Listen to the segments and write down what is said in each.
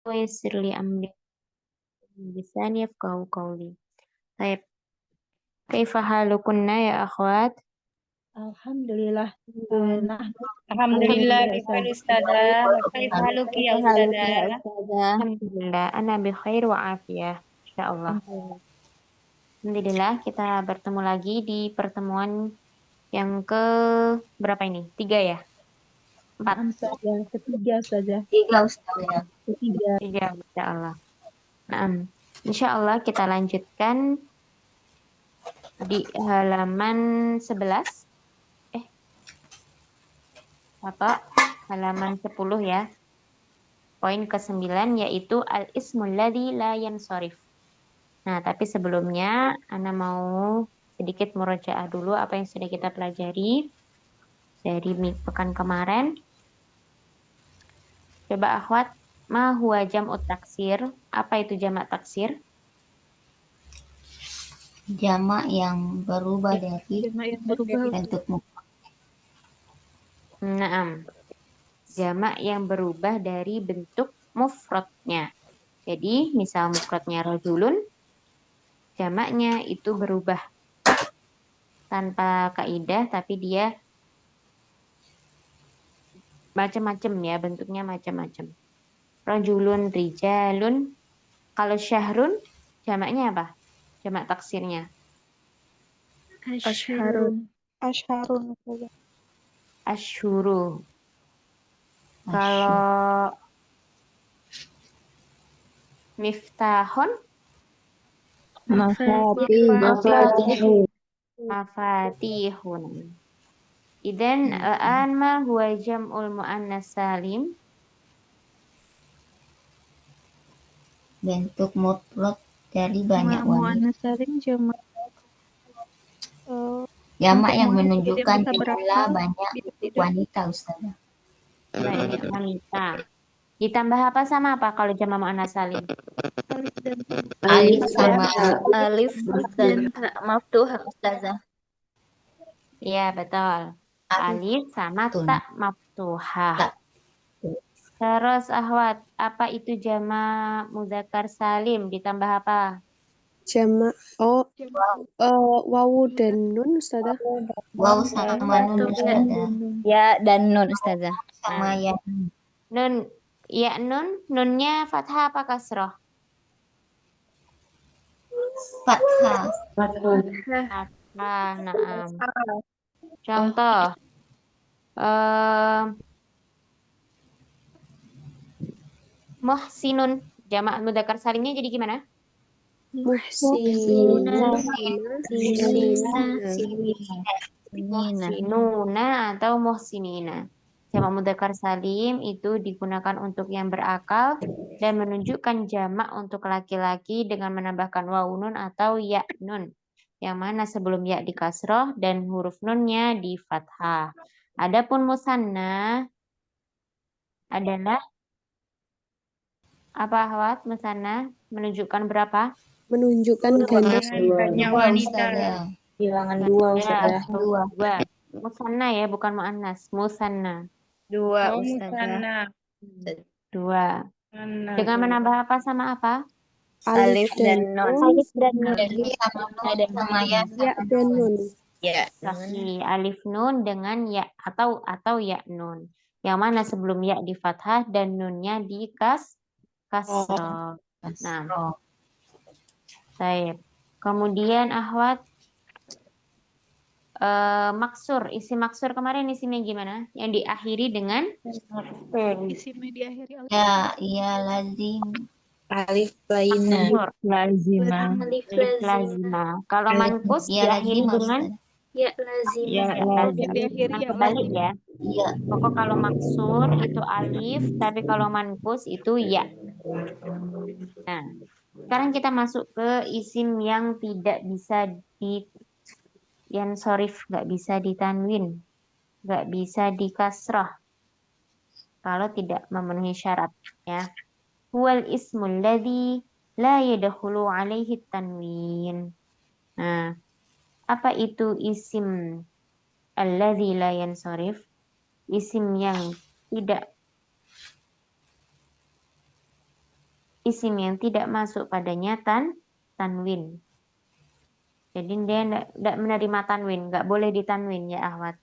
ويسر لي أمري بلساني يفقهوا قولي. طيب، كيف حالكن يا أخوات؟ Alhamdulillah. Nah, Alhamdulillah ya bikhair Ustazah. Ustazah. Wa kaifa haluki ya Ustazah? Alhamdulillah, ana bi khair wa afiyah. Insyaallah. Alhamdulillah, kita bertemu lagi di pertemuan yang ke berapa ini? 3 ya? 4. Ustazah, ketiga Ustazah. 3 Ustazah. Ketiga. 3, insyaallah. Nah, insyaallah kita lanjutkan di halaman 11. Halaman 10 ya. Poin ke-9 yaitu al-ismul ladzi la yansharif. Nah, tapi sebelumnya Ana mau sedikit murojaah dulu apa yang sudah kita pelajari dari pekan kemarin. Coba akhwat, ma huwa jam'ut taksir? Apa itu jamak taksir? Jamak yang berubah dari Jamak yang berubah. bentuk mufrad. Naam. Jamak yang berubah dari bentuk mufradnya. Jadi, misal mufradnya rajulun, jamaknya itu berubah tanpa kaidah, tapi dia macam-macam ya, bentuknya macam-macam. Rajulun, rijalun. Kalau syahrun, jamaknya apa? Jamak taksirnya. Asharun. Asyhuru. Kalau miftahun, mafatihun. Idan al'an ma huwa jam'ul muannas salim? Bentuk mufrad dari banyak wanita. Jamak yang menunjukkan jumlah banyak wanita Ustazah. Banyak wanita. Ditambah apa sama apa kalau jamak muannas salim? Alif sama Alif dan maftuhah Ustazah. Iya, betul. Alif sama Betul. tak maftuhah. Tak. Terus ahwat, apa itu jamak mudzakkar salim? Ditambah apa? Jamak wawu dan nun Ustazah. Waw sama nun Ustazah. Ya dan nun Ustazah. Sama ya. Nun, ya nun, nunnya fathah apa kasroh? Fathah. Fathah, naam. Contoh, muhsinun, jamak mudzakkar salimnya jadi gimana? Muhsinuna atau muhsinina. Jamak mudzakkar salim itu digunakan untuk yang berakal dan menunjukkan jamak untuk laki-laki dengan menambahkan waw nun atau ya nun. Yang mana sebelum ya di kasroh dan huruf nunnya di fathah. Adapun musanna adalah apa ahwat? Musanna menunjukkan berapa? Menunjukkan ganda Banyak wanita. bilangan 2 Ustazah. Dua. Musanna ya, bukan muannas. Musanna. Dua Musanna. 2. Dengan menambah apa sama apa? Alif dan nun. Alif dan nun. Jadi sama nun sama ya. Ya dan nun. Ya. Sahih. Alif nun dengan ya atau ya nun. Yang mana sebelum ya di fathah dan nunnya di kasroh. Nah, baik. Kemudian ahwat maksur. Isi maksur kemarin isimnya gimana? Yang diakhiri dengan Isimnya diakhiri alif. Ya, iya lazim. Alif lainah. lazimah. Alif lazimah. Kalau mankus Ya diakhiri lazim dengan Ya lazim. Diakhiri ya kebalik ya. Iya. Pokok kalau maksur itu alif, tapi kalau mankus itu ya. Nah, sekarang kita masuk ke isim yang tidak bisa yansorif, nggak bisa ditanwin, nggak bisa dikasrah kalau tidak memenuhi syarat ya. Huwal ismul ladzi la yadkhulu alaihi tanwin. Nah, apa itu isim alladzi la yansorif? Isim yang tidak isim yang tidak masuk padanya tanwin. Jadi dia tidak menerima tanwin, nggak boleh ditanwin ya akhwat.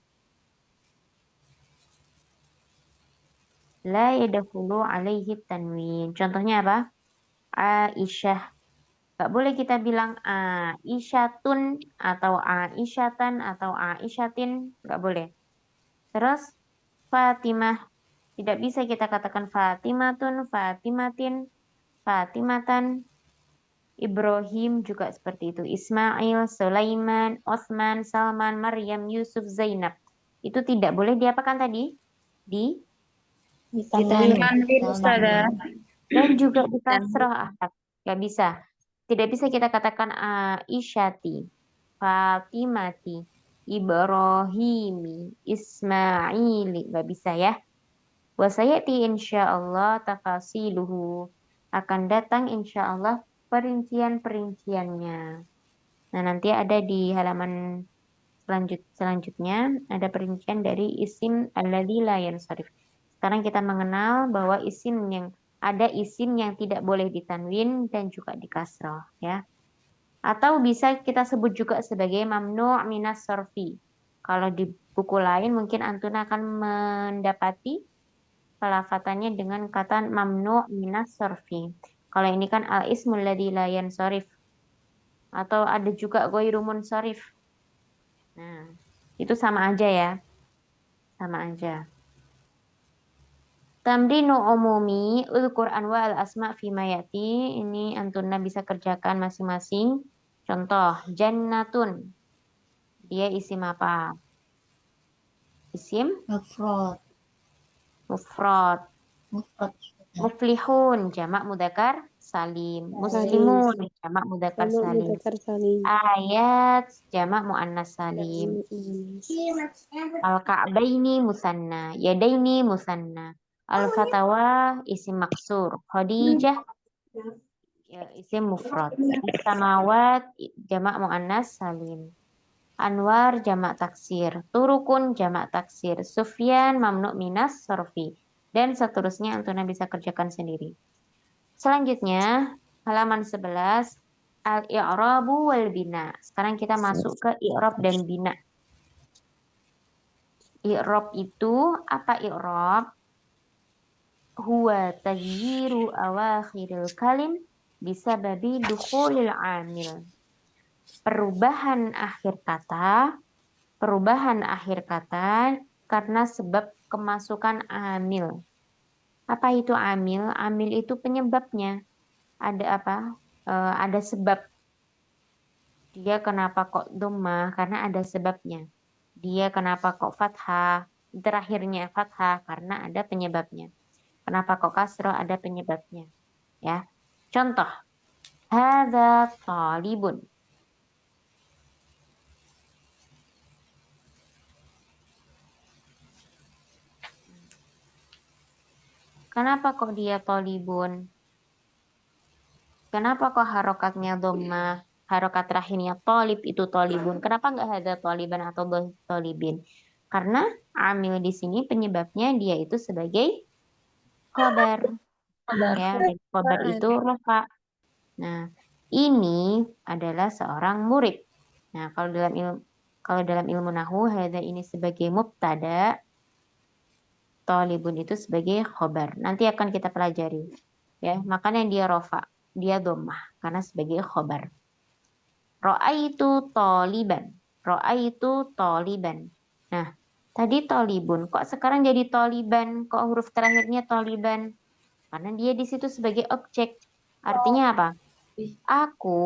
La yadkhulu alaihi tanwin. Contohnya apa? Aisyah. Nggak boleh kita bilang Aisyatun atau Aisyatan atau Aisyatin. Nggak boleh. Terus Fatimah. Tidak bisa kita katakan Fatimatun, Fatimatin, Fatimatan. Ibrahim juga seperti itu. Ismail, Sulaiman, Osman, Salman, Maryam, Yusuf, Zainab. Itu tidak boleh diapakan tadi? Ditanwin. Tanwin Ustazah. Dan juga di kasrah ahad. Gak bisa. Tidak bisa kita katakan Aisyati, Fatimati, Ibrahimi, Ismaili. Gak bisa ya. Wasayati insyaallah tafasiluhu. Akan datang insyaallah perincian-perinciannya. Nah, nanti ada di halaman selanjutnya ada perincian dari isim alladzi la yansharif. Sekarang kita mengenal bahwa ada isim yang tidak boleh ditanwin dan juga dikasrah ya. Atau bisa kita sebut juga sebagai mamnu' minas sarfi. Kalau di buku lain mungkin antun akan mendapati pelafatannya dengan kata mamnu' minas sarfi. Kalau ini kan al-ismul ladzi la yansharif. Atau ada juga ghairu munsharif. Nah, itu sama aja ya. Sama aja. Tamrinu umumi ulkur anwa al-asma fi mayati. Ini antuna bisa kerjakan masing-masing. Contoh, jannatun. Dia isim apa? Isim Mufrad. mufrad. Mufrad. Muflihun, jamak mudzakkar salim. Muslimun, jamak mudzakkar Jamak salim. mudzakkar salim. Ayat, jamak muannas salim. Al-ka'baini musanna, yadaini musanna. Al-fatawa isim maksur. Khadijah ya, isim mufrad. As-samawat jamak muannas salim. Anwar jamak taksir. Turukun jamak taksir. Sufyan mamnu' minas sorfi. Dan seterusnya antuna bisa kerjakan sendiri. Selanjutnya halaman 11 al-i'rabu wal bina. Sekarang kita masuk ke i'rab dan bina. I'rab itu apa i'rab? Huwa taghyiru awakhiril kalim bisababi dukhulil amil. Perubahan akhir kata karena sebab kemasukan amil. Apa itu amil? Amil itu penyebabnya. Ada apa? Ada sebab. Dia kenapa kok dhammah? Karena ada sebabnya. Dia kenapa kok fathah? Terakhirnya fathah karena ada penyebabnya. Kenapa kok kasrah? Ada penyebabnya. Ya. Contoh. Hadza talibun. Kenapa kok dia talibun? Kenapa kok harokatnya dhammah? Harokat terakhirnya talib itu talibun. Kenapa nggak hadza taliban atau talibin? Karena amil di sini penyebabnya dia itu sebagai khobar. Ya, dan khobar itu rafa. Nah, ini adalah seorang murid. Nah, kalau dalam ilmu nahwu hadza ini sebagai mubtada, talibun itu sebagai khobar. Nanti akan kita pelajari. Ya, makanya dia rafa, dia dhammah karena sebagai khobar. Ra'aitu taliban. Ra'aitu taliban. Nah, tadi talibun. Kok sekarang jadi taliban? Kok huruf terakhirnya taliban? Karena dia di situ sebagai objek. Artinya apa? Aku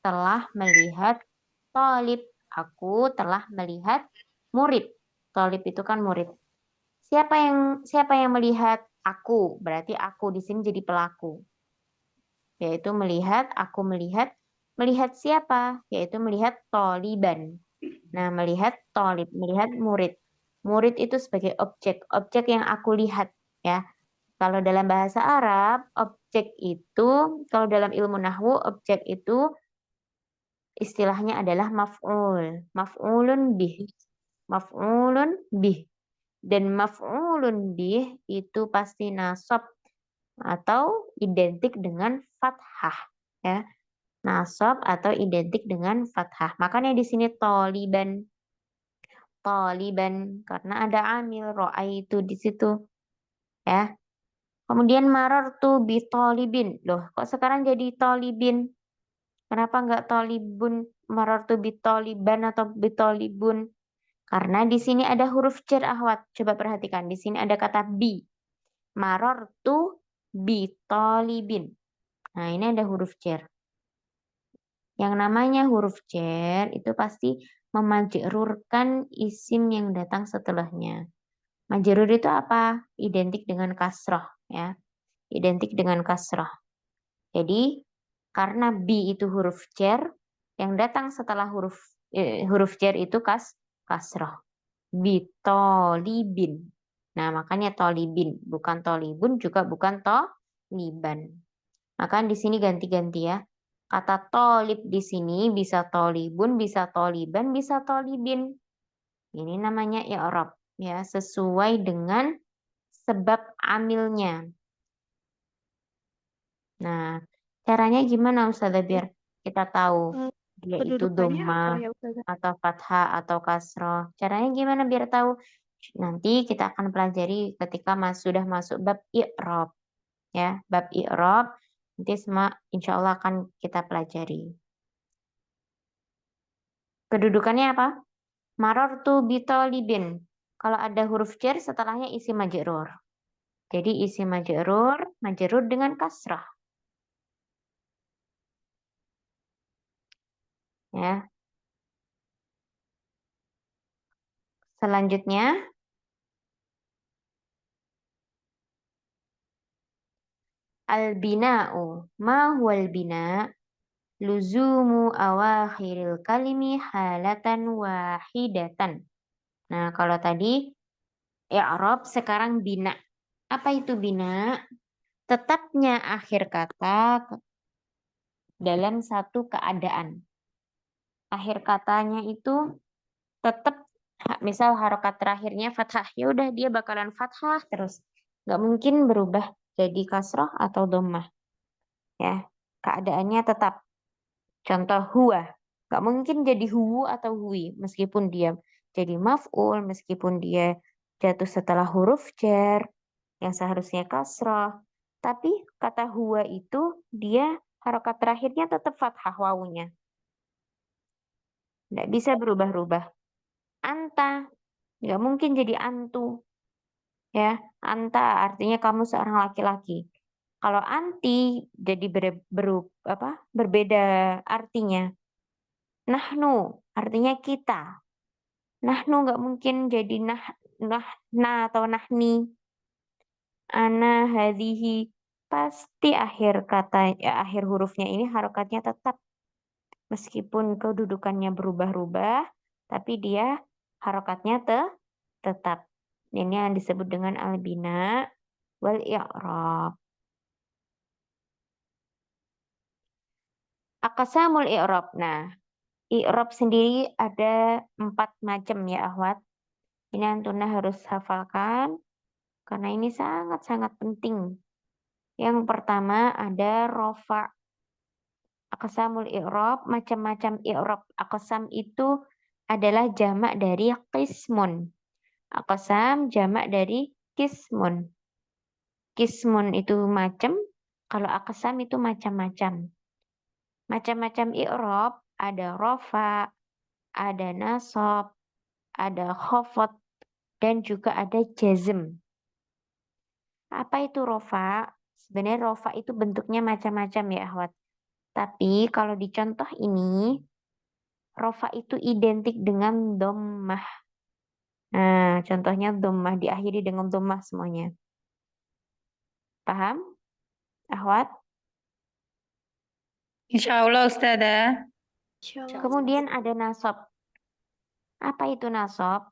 telah melihat talib. Aku telah melihat murid. Talib itu kan murid. Siapa yang melihat aku? Berarti aku di sini jadi pelaku. Yaitu melihat, aku melihat. Melihat siapa? Yaitu melihat taliban. Nah, melihat talib, melihat murid. Murid itu sebagai objek. Objek yang aku lihat. Ya. Kalau dalam bahasa Arab, objek itu, kalau dalam ilmu nahwu, objek itu istilahnya adalah maf'ul. Maf'ulun bih. Maf'ulun bih. Dan maf'ulun bih itu pasti nasab atau identik dengan fathah, ya. Nasab atau identik dengan fathah. Makanya di sini toliban, karena ada amil itu di situ, ya. Kemudian marartu bi tolibin. Loh, kok sekarang jadi tolibin? Kenapa nggak tolibun? Marartu bi toliban atau bi tolibun? Karena di sini ada huruf jar, ahwat. Coba perhatikan, di sini ada kata bi. Marartu bi tolibin. Nah, ini ada huruf jar. Yang namanya huruf jar itu pasti memajrurkan isim yang datang setelahnya. Majrur itu apa? Identik dengan kasroh, ya. Identik dengan kasroh. Jadi karena bi itu huruf jar, yang datang setelah huruf jar itu kasroh. Bi tolibin. Nah, makanya tolibin, bukan tolibun, juga bukan toliban. Maka di sini ganti-ganti ya. Kata tolib di sini bisa tolibun, bisa toliban, bisa tolibin. Ini namanya i'rab, ya, sesuai dengan sebab amilnya. Nah, caranya gimana Ustazah biar kita tahu dia itu Kedudukannya apa dhammah ya Ustazah? atau fathah atau kasroh. Caranya gimana biar tahu? Nanti kita akan pelajari ketika sudah masuk bab i'rab, ya, bab i'rab. Nanti semua insya Allah akan kita pelajari. Kedudukannya apa? Marartu bitolibin. Kalau ada huruf jar setelahnya isim majrur. Jadi isim majrur dengan kasrah. Ya. Selanjutnya al-bina'u. Ma huwal bina? Luzumu awakhiril kalimi halatan wahidatan. Nah, kalau tadi i'rab, sekarang bina. Apa itu bina? Tetapnya akhir kata dalam satu keadaan. Akhir katanya itu tetap, misal harokat terakhirnya fathah, ya udah dia bakalan fathah terus. Nggak mungkin berubah jadi kasroh atau dhammah. Ya, keadaannya tetap. Contoh huwa, nggak mungkin jadi huwu atau hui, meskipun dia jadi maf'ul, meskipun dia jatuh setelah huruf jar yang seharusnya kasroh. Tapi kata huwa itu dia harokat terakhirnya tetap fathah wawunya. Nggak bisa berubah-ubah. Anta, nggak mungkin jadi antu. Ya, anta artinya kamu seorang laki-laki. Kalau anti jadi berbeda artinya. Nahnu artinya kita. Nahnu nggak mungkin jadi na atau nahni. Ana hadhihi, pasti akhir kata akhir hurufnya ini harokatnya tetap. Meskipun kedudukannya berubah-ubah, tapi dia harokatnya tetap. Ini yang disebut dengan al-bina wal i'rab. Aqsamul i'rab. Nah, i'rab sendiri ada 4 macam ya, akhwat. Ini Antuna harus hafalkan karena ini sangat-sangat penting. Yang pertama ada rofa. Aqsamul i'rab, macam-macam i'rab. Aqsam itu adalah jamak dari qismun. Aqsam jamak dari kismun. Kismun itu macam, kalau aqsam itu macam-macam. Macam-macam i'rab, ada rofa, ada nasab, ada khafat, dan juga ada jazm. Apa itu rofa? Sebenarnya rofa itu bentuknya macam-macam ya, ahwat. Tapi kalau di contoh ini, rofa itu identik dengan dhammah. Nah, contohnya dhammah, diakhiri dengan dhammah semuanya. Paham, ahwat? Insya Allah Ustazah. Kemudian ada nasab. Apa itu nasab?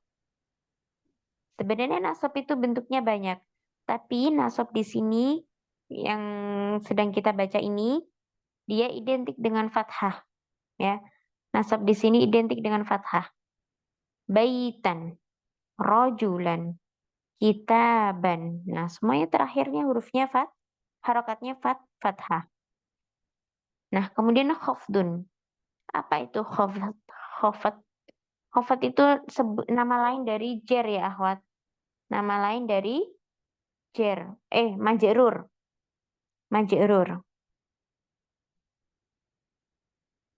Sebenarnya nasab itu bentuknya banyak. Tapi nasab di sini yang sedang kita baca ini, dia identik dengan fathah. Ya, nasab di sini identik dengan fathah. Baitan, rojulan, kitaban. Nah, semuanya terakhirnya hurufnya harokatnya fathah. Nah, kemudian khafdun. Apa itu khafat? Khafat itu nama lain dari jer ya, akhwat. Nama lain dari jer. Majrur. Majrur.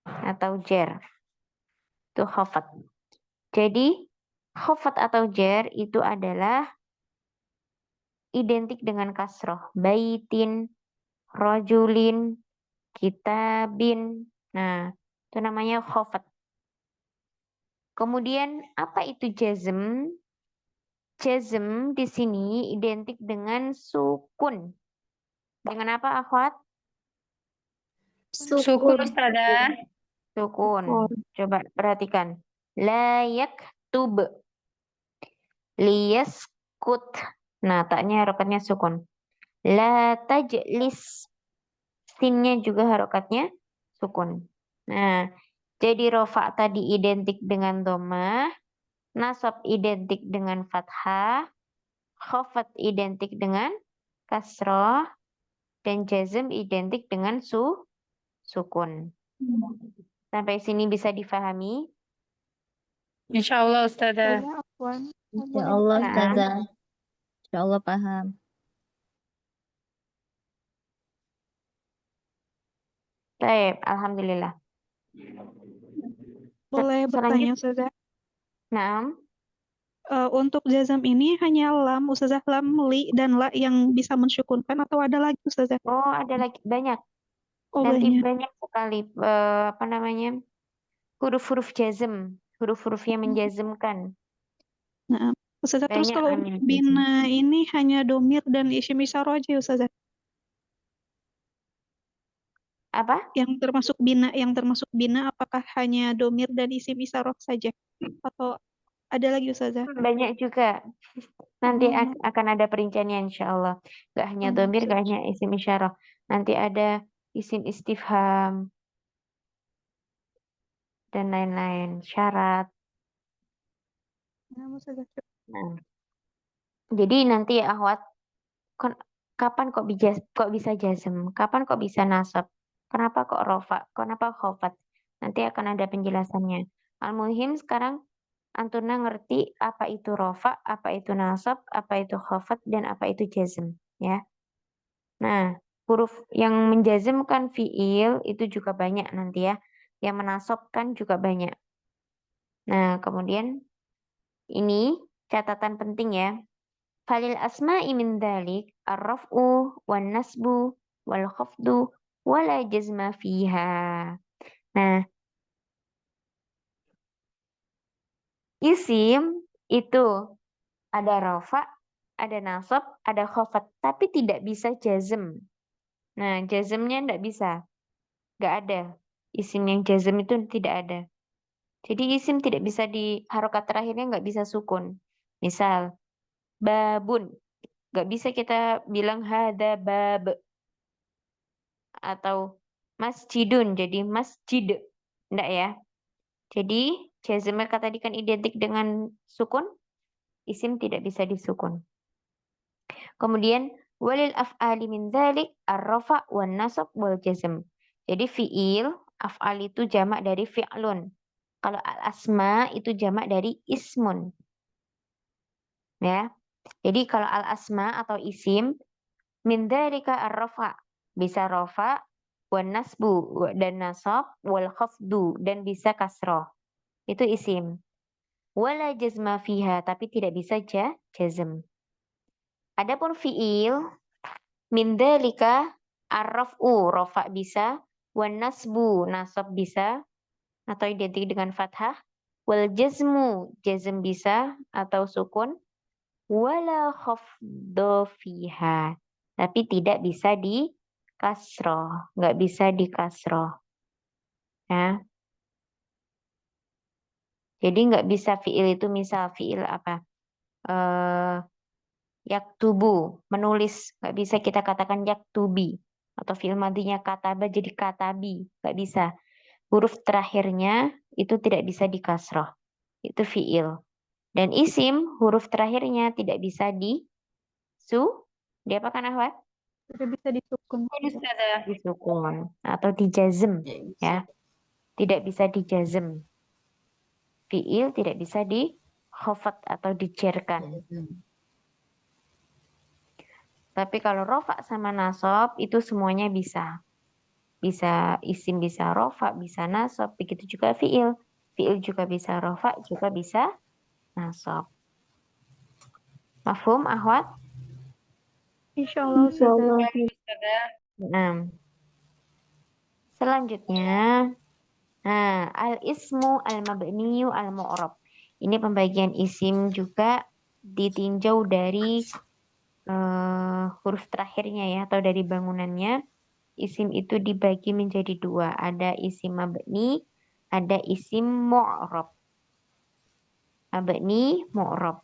Atau jer. Itu khafat. Jadi, khafat atau jer itu adalah identik dengan kasroh. Baitin, rojulin, kitabin. Nah, itu namanya khafat. Kemudian apa itu jazm? Jazm di sini identik dengan sukun. Dengan apa, akhwat? Sukun Ustazah. Sukun. Coba perhatikan. La yaktub. Liyaskut. Nah, taknya harokatnya sukun. La tajlis. Sinnya juga harokatnya sukun. Nah, jadi rofa tadi identik dengan dhammah, nasab identik dengan fathah, khafat identik dengan kasroh, dan jazm identik dengan sukun. Sampai sini bisa difahami? Insya Allah Ustazah. Ustazah, afwan. Insya Allah Nah. Ustazah. Insya Allah paham. Baik, alhamdulillah. Boleh bertanya, Ustazah? Nah, Untuk jazam ini hanya lam, Ustazah, lam, li, dan la yang bisa mensyukunkan atau ada lagi, Ustazah? oh ada lagi banyak. Oh, Nanti banyak. banyak sekali huruf-huruf jazm, huruf-huruf yang menjazmkan. Nah, Ustazah, terus Banyak kalau lam untuk yang bina ini hanya domir dan isim isyarah aja, Ustazah? Apa? Yang termasuk bina apakah hanya domir dan isim isyarah saja? Atau ada lagi, Ustazah? Banyak juga. Nanti Oh. akan ada perinciannya insya Allah. Gak hanya domir, gak hanya isim isyarah. Nanti ada isim istifham dan lain-lain, syarat. Nah, Ustazah. Nah, jadi nanti ya akhwat, kapan kok bisa jazm? Kapan kok bisa nasab? Kenapa kok rofa? Kenapa khofat? Nanti akan ada penjelasannya. Al-muhim sekarang Antuna ngerti apa itu rofa, apa itu nasab, apa itu khofat, dan apa itu jazm. Ya. Nah, huruf yang menjazmkan fiil itu juga banyak nanti ya. Yang menasabkan juga banyak. Nah, kemudian ini catatan penting ya. Falil asma'i min dzalik ar-raf'u wan nasbu wal khafdu wala jazma fiha. Nah, isim itu ada rafa, ada nasab, ada khafat, tapi tidak bisa jazm. Nah, jazmnya tidak bisa. Nggak ada. Isim yang jazm itu tidak ada. Jadi isim tidak bisa di harokat terakhirnya nggak bisa sukun. Misal, babun. Nggak bisa kita bilang hada bab. Atau masjidun jadi masjid. Enggak ya. Jadi jazmnya tadi kan identik dengan sukun, isim tidak bisa disukun. Kemudian walil af'ali min dzalik ar-rafa wan nasab wal jazm. Jadi fiil af'al itu jamak dari fi'lun. Kalau al-asma itu jamak dari ismun. Ya. Jadi kalau al-asma atau isim min dzalika ar-rafa bisa rafa wan nasbu dan nasab wal khafdu dan bisa kasroh. Itu isim. Wala jazma fiha tapi tidak bisa jazm. Adapun fiil min dzalika ar-raf'u rafa bisa wan nasbu nasab bisa atau identik dengan fathah wal jazmu jazm bisa atau sukun wala khafdu fiha tapi tidak bisa di kasroh, nggak bisa di kasroh. Ya. Jadi nggak bisa fiil itu misal fiil apa? Yaktubu, menulis. Nggak bisa kita katakan yaktubi. Atau fiil madinya kataba jadi katabi. Nggak bisa. Huruf terakhirnya itu tidak bisa di kasroh. Itu fiil. Dan isim huruf terakhirnya tidak bisa diapakan ahwat? Tidak bisa disukun. Ustazah. Disukun atau dijazm ya. Tidak bisa dijazm. Fiil tidak bisa di khafat atau dijerkan. Tapi kalau rofa sama nasab itu semuanya bisa. Bisa isim, bisa rofa, bisa nasab. Begitu juga fiil. Fiil juga bisa rofa, juga bisa nasab. Mafhum, Ahwat? Insyaallah Ustazah. Ustazah. Nah, selanjutnya, al-ismu al-mabniyu al-mu'rab. Ini pembagian isim juga ditinjau dari huruf terakhirnya ya, atau dari bangunannya. Isim itu dibagi menjadi dua. Ada isim mabni, ada isim mu'rab. Mabni, mu'rab.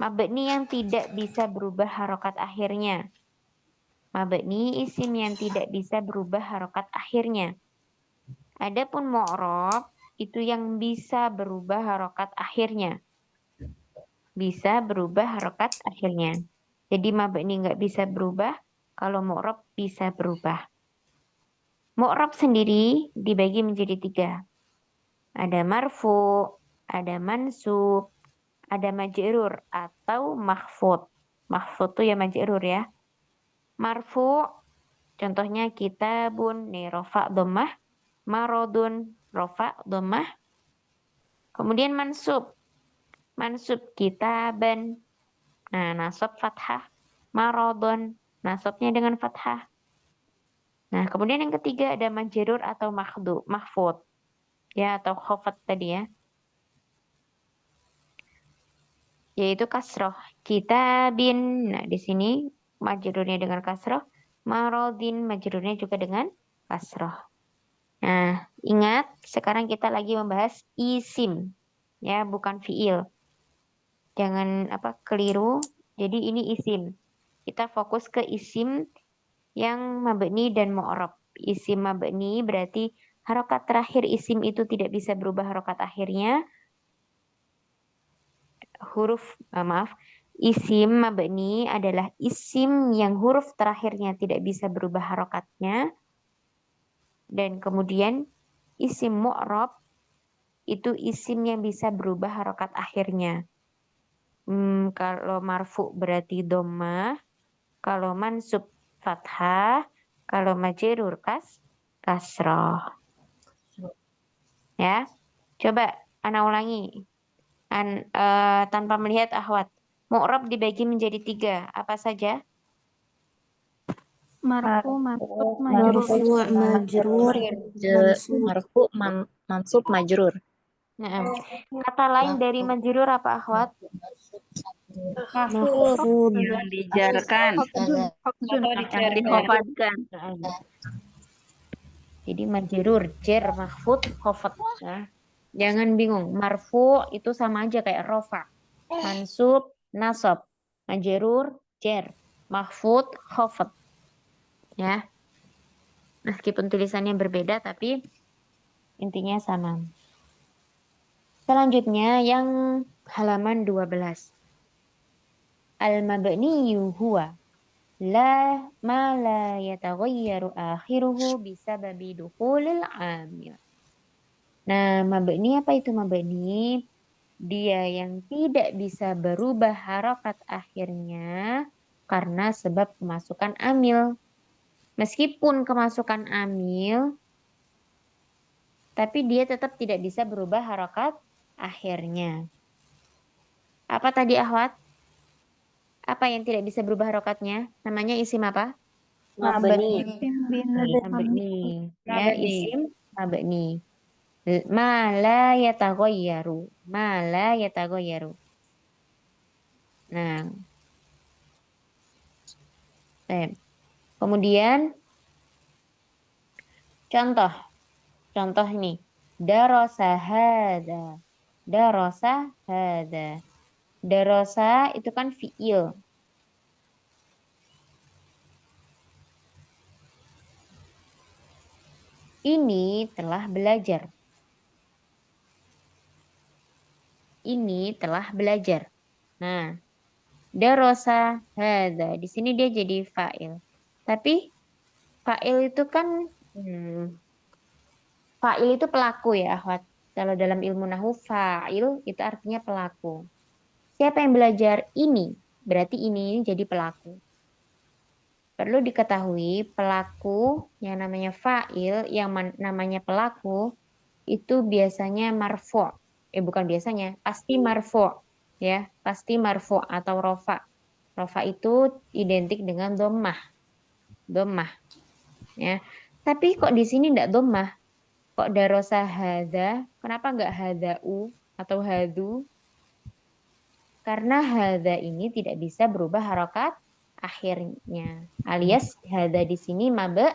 Mabni yang tidak bisa berubah harokat akhirnya. Mabni isim yang tidak bisa berubah harokat akhirnya. Adapun mu'rab itu yang bisa berubah harokat akhirnya. Bisa berubah harokat akhirnya. Jadi mabni nggak bisa berubah, kalau mu'rab bisa berubah. Mu'rab sendiri dibagi menjadi tiga. Ada marfu, ada mansub, ada majrur atau mahfud. Mahfud itu ya majrur ya. Marfu, contohnya kitabun, nih rofa dhammah, marodun, rofa dhammah. Kemudian mansub. Mansub kitaban. Nah, nasab fathah. Marodun, nasabnya dengan fathah. Nah, kemudian yang ketiga ada majrur atau mahfud. Ya, atau khafat tadi ya. Yaitu kasroh. Kitabin. Nah, di sini majrurnya dengan kasroh. Marodin, majrurnya juga dengan kasroh. Nah, ingat sekarang kita lagi membahas isim. Ya, bukan fiil. Jangan keliru. Jadi ini isim. Kita fokus ke isim yang mabni dan mu'rab. Isim mabni berarti harokat terakhir isim itu tidak bisa berubah harokat akhirnya. Isim mabni adalah isim yang huruf terakhirnya tidak bisa berubah harokatnya. Dan kemudian isim mu'rab itu isim yang bisa berubah harokat akhirnya. Kalau marfu berarti dhammah, kalau mansub fathah, kalau majrur kasroh. Ya, coba ana ulangi. Tanpa melihat Ahwat. Mu'rab dibagi menjadi tiga. Apa saja? Marfu, mansub, majrur. Marfu, majrur, mansub. Marfu, mansub, majrur. Nah, kata lain dari majrur apa Ahwat? Mahfud. Yang dijarkan Hafzun. atau Yang dijarkan. dikhafadkan. Jadi majrur, jer, mahfud, khafat. Nah, jangan bingung. Marfu itu sama aja kayak rofa. Mansub, nasab. Majrur, jer. Mahfud, khafat. Ya. Meskipun tulisannya berbeda tapi intinya sama. Selanjutnya yang halaman 12. Al-mabniyu huwa ma la yataghayyaru akhiruhu bisababi dukhulil amil. Nah, mabni apa itu mabni? Dia yang tidak bisa berubah harokat akhirnya karena sebab kemasukan amil. Meskipun kemasukan amil, tapi dia tetap tidak bisa berubah harokat akhirnya. Apa tadi Ahwat? Apa yang tidak bisa berubah harokatnya? Namanya isim apa? Mabni. Mabni. Ya, isim mabni. Ma la yataghayyaru. Ma la yataghayyaru. Nah. Kemudian contoh. Contoh ini. Darasa hada. Darasa hada. Darasa itu kan fiil. Ini telah belajar. Ini telah belajar. Nah, darasa hada. Di sini dia jadi fa'il. Tapi fa'il itu kan fa'il itu pelaku ya, akhwat. Kalau dalam ilmu nahwu fa'il itu artinya pelaku. Siapa yang belajar ini, berarti ini jadi pelaku. Perlu diketahui pelaku yang namanya fa'il, yang namanya pelaku itu biasanya marfu'. Bukan biasanya, pasti marfu', ya, pasti marfu' atau rofa. Rofa itu identik dengan dhammah. Dhammah. Ya. Tapi kok di sini enggak dhammah? Kok darosa hadza? Kenapa enggak hadzau atau hadu? Karena hadza ini tidak bisa berubah harokat akhirnya. Alias hadza di sini mabni.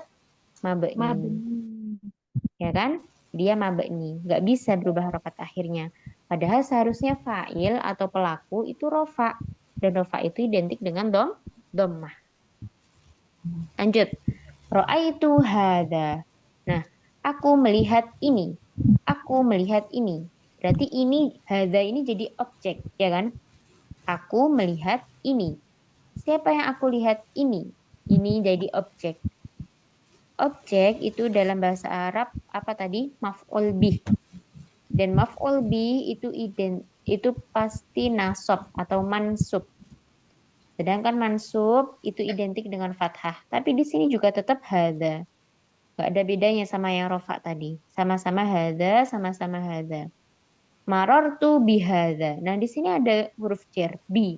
Ya kan? Dia mabni, nggak bisa berubah harokat akhirnya. Padahal seharusnya fa'il atau pelaku itu rofa. Dan rofa itu identik dengan dhammah. Lanjut. Ra'aitu hadza. Nah, aku melihat ini. Aku melihat ini. Berarti ini, hadza ini jadi objek, ya kan? Aku melihat ini. Siapa yang aku lihat ini? Ini jadi objek. Objek itu dalam bahasa Arab apa tadi? Maf'ul bih. Dan maf'ul bih itu pasti nasab atau mansub. Sedangkan mansub itu identik dengan fathah. Tapi di sini juga tetap hadza. Gak ada bedanya sama yang rofa tadi. Sama-sama hadza, sama-sama hadza. Marartu bihadza. Nah, di sini ada huruf jar, bi.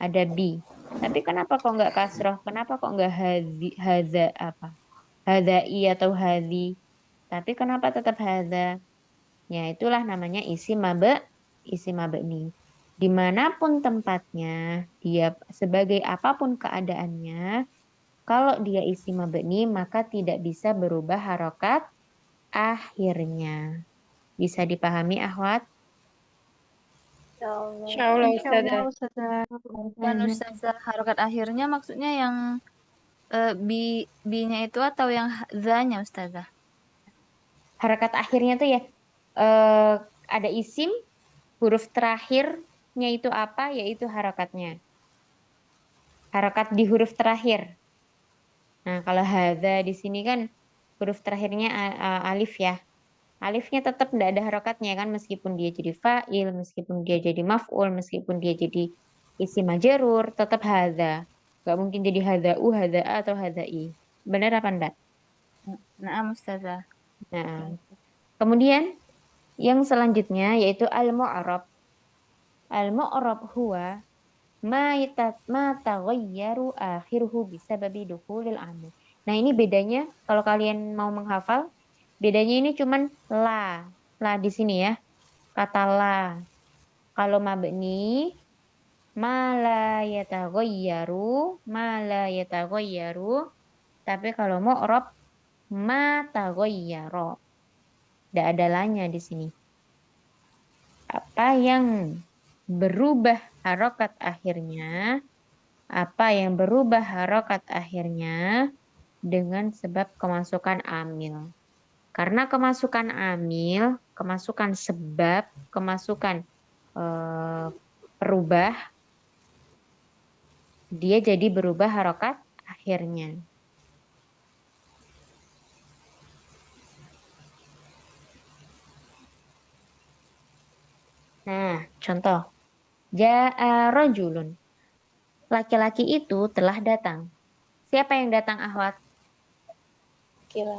Ada bi. Tapi kenapa kok nggak kasroh? Kenapa kok nggak hadza apa? Hadzai atau hadzi. Tapi kenapa tetap hadza? Ya, itulah namanya isim mabni. Dimanapun tempatnya, dia sebagai apapun keadaannya, kalau dia isim mabni maka tidak bisa berubah harokat akhirnya. Bisa dipahami, akhwat? Insyaallah Ustazah. Bukan Ustazah, harokat akhirnya maksudnya yang bi-nya itu atau yang za-nya Ustazah? Harokat akhirnya tuh ya ada isim, huruf terakhirnya itu apa? Yaitu harokatnya. Harokat di huruf terakhir. Nah, kalau hadza di sini kan huruf terakhirnya alif ya. Alifnya tetap tidak ada harokatnya kan, meskipun dia jadi fa'il, meskipun dia jadi maf'ul, meskipun dia jadi isim majrur, tetap hadza. Gak mungkin jadi hadzau, hadza'a atau hadzai. Benar apa enggak? Nah, Ustazah. Nah, kemudian yang selanjutnya yaitu al-mu'rab. Al-mu'rab huwa ma taghayyaru akhiruhu bisababi dukhulil amil. Nah, ini bedanya kalau kalian mau menghafal, bedanya ini cuman la. La di sini ya. Kata la. Kalau mabni ma la yataghayyaru, tapi kalau mu'rab ma taghayyara. Tidak ada lanya di sini. Apa yang berubah harokat akhirnya? Apa yang berubah harokat akhirnya dengan sebab kemasukan amil? Karena kemasukan amil, kemasukan sebab, kemasukan perubah, dia jadi berubah harokat akhirnya. Nah, contoh. Ja'a rajulun. Laki-laki itu telah datang. Siapa yang datang, akhwat?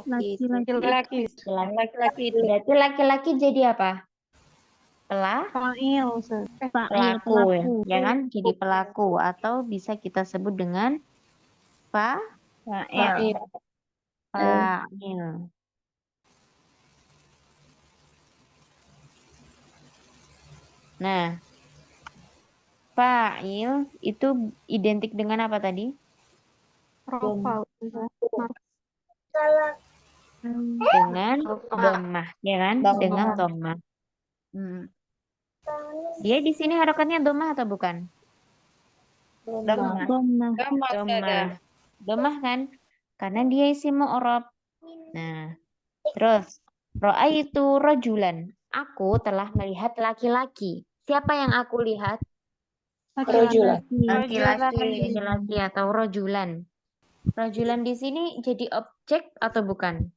Laki-laki itu. Berarti laki-laki jadi apa? Fa'il, Pelaku, ya kan? Jadi pelaku atau bisa kita sebut dengan fa'il. Nah, fa'il itu identik dengan apa tadi? rofa. Dengan dhammah, ya kan? Dengan dhammah. Dia di sini harokatnya dhammah atau bukan? Dhammah kan? Karena dia isim mu'rab. Nah, terus ra'aitu rajulan. Aku telah melihat laki-laki. Siapa yang aku lihat? Rajulan. Laki-laki atau rajulan. Rojulan di sini jadi objek atau bukan?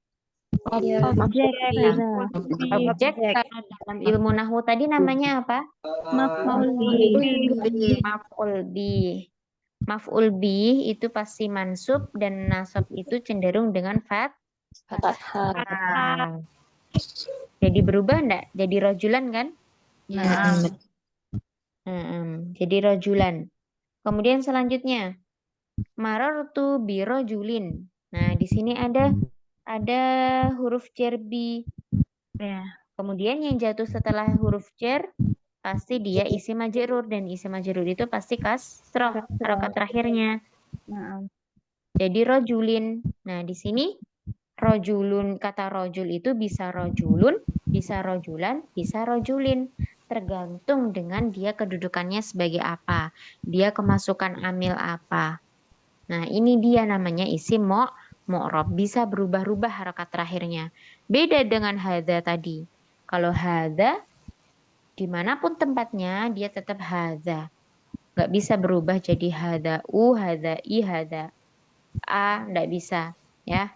Ya, Objek, Nah, Ustazah. objek kalau dalam ilmu nahwu tadi namanya apa? Maf'ul Maf'ul bih. Maf'ul bih itu pasti mansub dan nasab itu cenderung dengan fathah. fathah. Jadi berubah enggak? Jadi rojulan kan? Jadi rojulan. Kemudian selanjutnya marartu bi rojulin. Nah, di sini ada huruf jar bi. Ya. Kemudian yang jatuh setelah huruf jar pasti dia isim majrur dan isim majrur itu pasti kasroh harokat terakhirnya. Nah, Jadi rojulin. Nah, di sini rojulun, kata rojul itu bisa rojulun, bisa rojulan, bisa rojulin. Tergantung dengan dia kedudukannya sebagai apa. Dia kemasukan amil apa. Nah, ini dia namanya isim mu'rab. Bisa berubah-ubah harokat terakhirnya. Beda dengan hadza tadi. Kalau hadza, dimanapun tempatnya, dia tetap hadza. Nggak bisa berubah jadi hadza u, hadza i, hadza a. Nggak bisa. Ya.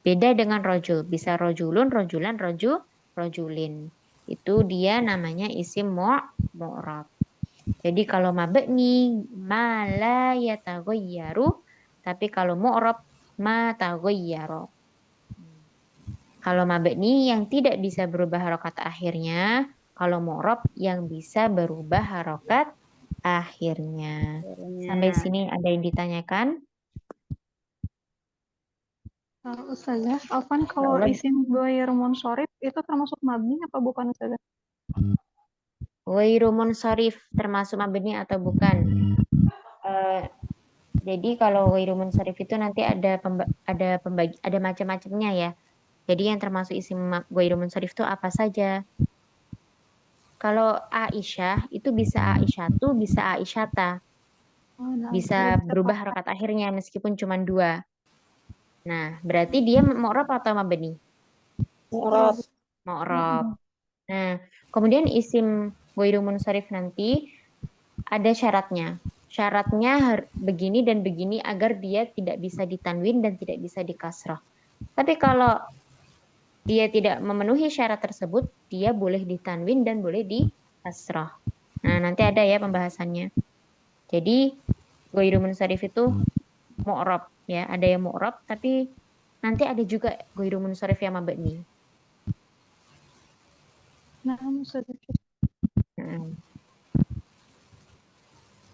Beda dengan rojul. Bisa rojulun, rojulan, rojulin. Itu dia namanya isim mu'rab. Jadi kalau mabni ma la yataghayyaru, tapi kalau mu'rab ma taghayyaru. Kalau mabni yang tidak bisa berubah harokat akhirnya, kalau mu'rab yang bisa berubah harokat akhirnya. Sampai sini ada yang ditanyakan? Ustazah, Alfan kalau Allah. isim ghair munsharif itu termasuk mabni apa bukan, Ustazah? Ghairu munsharif termasuk mabni atau bukan? Jadi kalau ghairu munsharif itu nanti ada macam-macamnya ya. Jadi yang termasuk isim ghairu munsharif itu apa saja? Kalau Aisyah itu bisa Aisyatu, bisa Aisyata. Bisa berubah harokat akhirnya meskipun cuma 2. Nah, berarti dia mu'rab atau mabni? Mu'rab. Nah, kemudian isim ghairu munsharif nanti ada syaratnya. Syaratnya begini dan begini agar dia tidak bisa ditanwin dan tidak bisa dikasrah. Tapi kalau dia tidak memenuhi syarat tersebut, dia boleh ditanwin dan boleh dikasrah. Nah, nanti ada ya pembahasannya. Jadi, ghairu munsharif itu mu'rab ya, ada yang mu'rab tapi nanti ada juga ghairu munsharif yang mabni. Nah, Ustazah.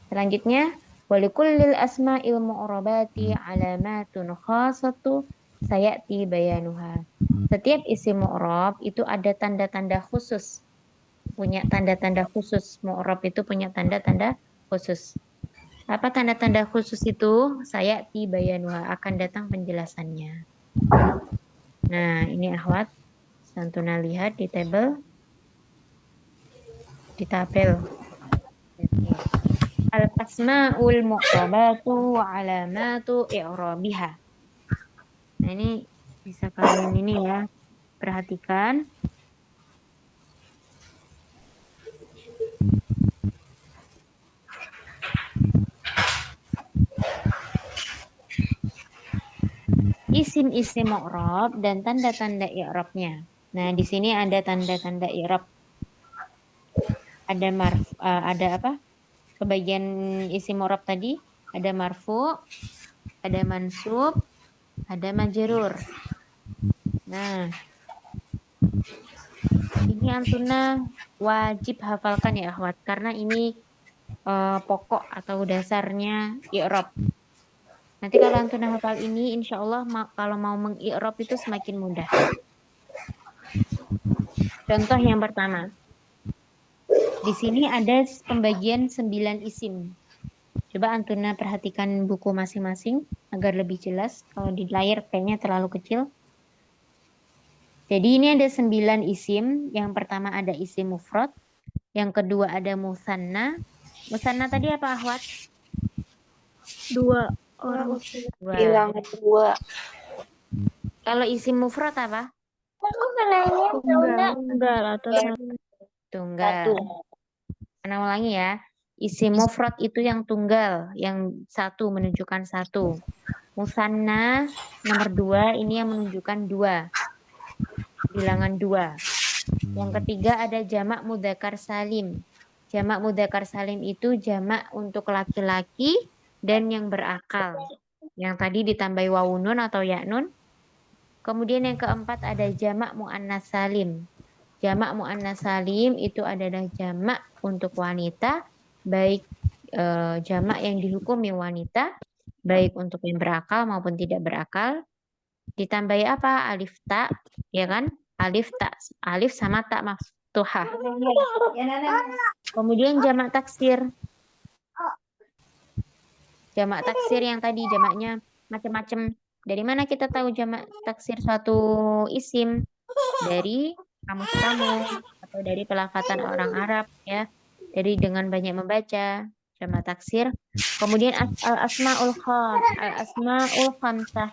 Selanjutnya, walikullil asma'il mu'rabati alamatun khasatu sayati bayanuha. Setiap isim mu'rab itu ada tanda-tanda khusus. Punya tanda-tanda khusus. Mu'rab itu punya tanda-tanda khusus. Apa tanda-tanda khusus itu? Sayati bayanuha, akan datang penjelasannya. Nah, ini akhwat. Santuna lihat di tabel. Di tabel. Al-asma'ul mu'rabatu wa alamatu i'rabiha. Nah, ini bisa kalian ini ya, perhatikan. Isim-isim mu'rab dan tanda-tanda i'rabnya. Nah, di sini ada tanda-tanda i'rab. Ada apa? Kebagian isim mu'rab tadi ada marfu, ada mansub, ada majrur. Nah, ini antuna wajib hafalkan ya akhwat karena ini pokok atau dasarnya i'rab. Nanti kalau antuna hafal ini insya Allah kalau mau meng-i'rab itu semakin mudah. Contoh yang pertama. Di sini ada pembagian 9 isim. Coba antuna perhatikan buku masing-masing agar lebih jelas. Kalau di layar kayaknya terlalu kecil. Jadi ini ada 9 isim. Yang pertama ada isim mufrad. Yang kedua ada musanna. Musanna tadi apa akhwat? 2 orang. Bilangan 2. Kalau isim mufrad apa? Tunggal atau satu. Tunggal. Ana ulangi ya. Isim mufrad itu yang tunggal, yang satu menunjukkan satu. Musanna nomor 2 ini yang menunjukkan 2. Bilangan 2. Yang ketiga ada jamak mudzakkar salim. Jamak mudzakkar salim itu jamak untuk laki-laki dan yang berakal. Yang tadi ditambahi wawunun atau yaknun. Kemudian yang keempat ada jamak muannas salim. Jamak muannas salim itu adalah jamak untuk wanita, baik jamak yang dihukumi wanita, baik untuk yang berakal maupun tidak berakal. Ditambahi apa? Alif ta, ya kan? Alif sama tak maftuhah. Kemudian jamak taksir. Jamak taksir yang tadi jamaknya macam-macam. Dari mana kita tahu jamak taksir suatu isim? Dari kamus-kamus atau dari pelafatan orang Arab, ya. Dari dengan banyak membaca jamak taksir. Kemudian al-asmaul khamsah.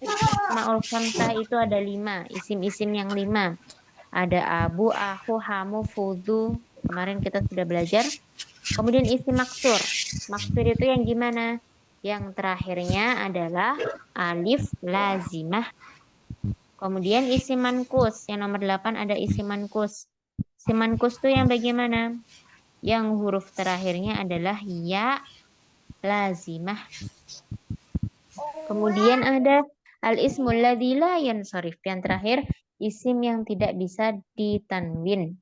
Asmaul khamsah itu ada 5, isim-isim yang 5. Ada abu, aku, hamu, fudu. Kemarin kita sudah belajar. Kemudian isim maksur. Maksur itu yang gimana? Yang terakhirnya adalah alif lazimah. Kemudian isim mankus. Yang nomor 8 ada isim mankus. Isim mankus itu yang bagaimana? Yang huruf terakhirnya adalah ya lazimah. Kemudian ada al-ismul ladzi la yansharif. Yang terakhir, isim yang tidak bisa ditanwin.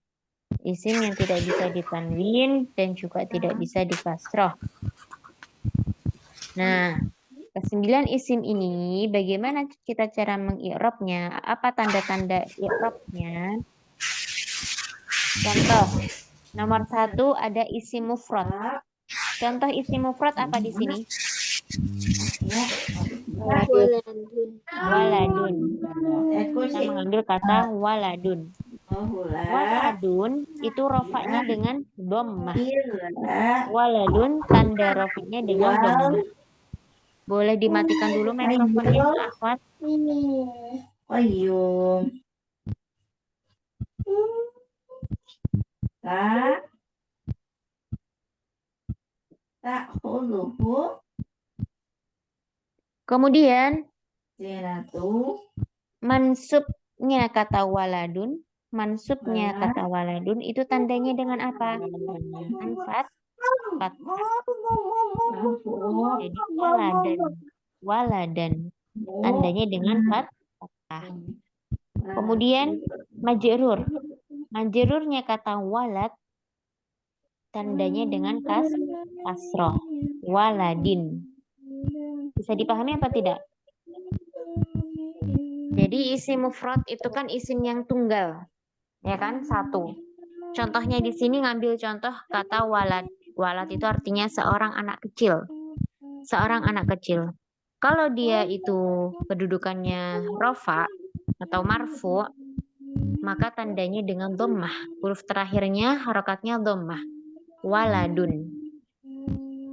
Isim yang tidak bisa ditanwin dan juga tidak bisa dikasroh. Nah, ke-9 isim ini bagaimana kita cara mengi'rabnya? Apa tanda-tanda i'rabnya? Contoh, nomor 1 ada isim mufrad. Contoh isim mufrad apa di sini? Waladun. Kita mengambil kata waladun. Waladun itu rofaknya dengan dhammah. Waladun tanda rofaknya dengan dhammah. Boleh dimatikan dulu mikrofonnya, akhwat. Qayyum. Ta'khudhuhu Kemudian zinatu. mansubnya kata waladun. Mansubnya kata waladun itu tandanya dengan apa? Dengan fathah. Jadi waladan. Tandanya dengan fathah. Kemudian majrur. Majrurnya kata walad tandanya dengan kasroh. Waladin. Bisa dipahami apa tidak? Jadi isim mufrad itu kan isim yang tunggal. Ya kan? 1. Contohnya di sini ngambil contoh kata walad. Walad itu artinya seorang anak kecil. Seorang anak kecil. Kalau dia itu kedudukannya rofa atau marfu, maka tandanya dengan dhammah. Huruf terakhirnya harokatnya dhammah. Waladun.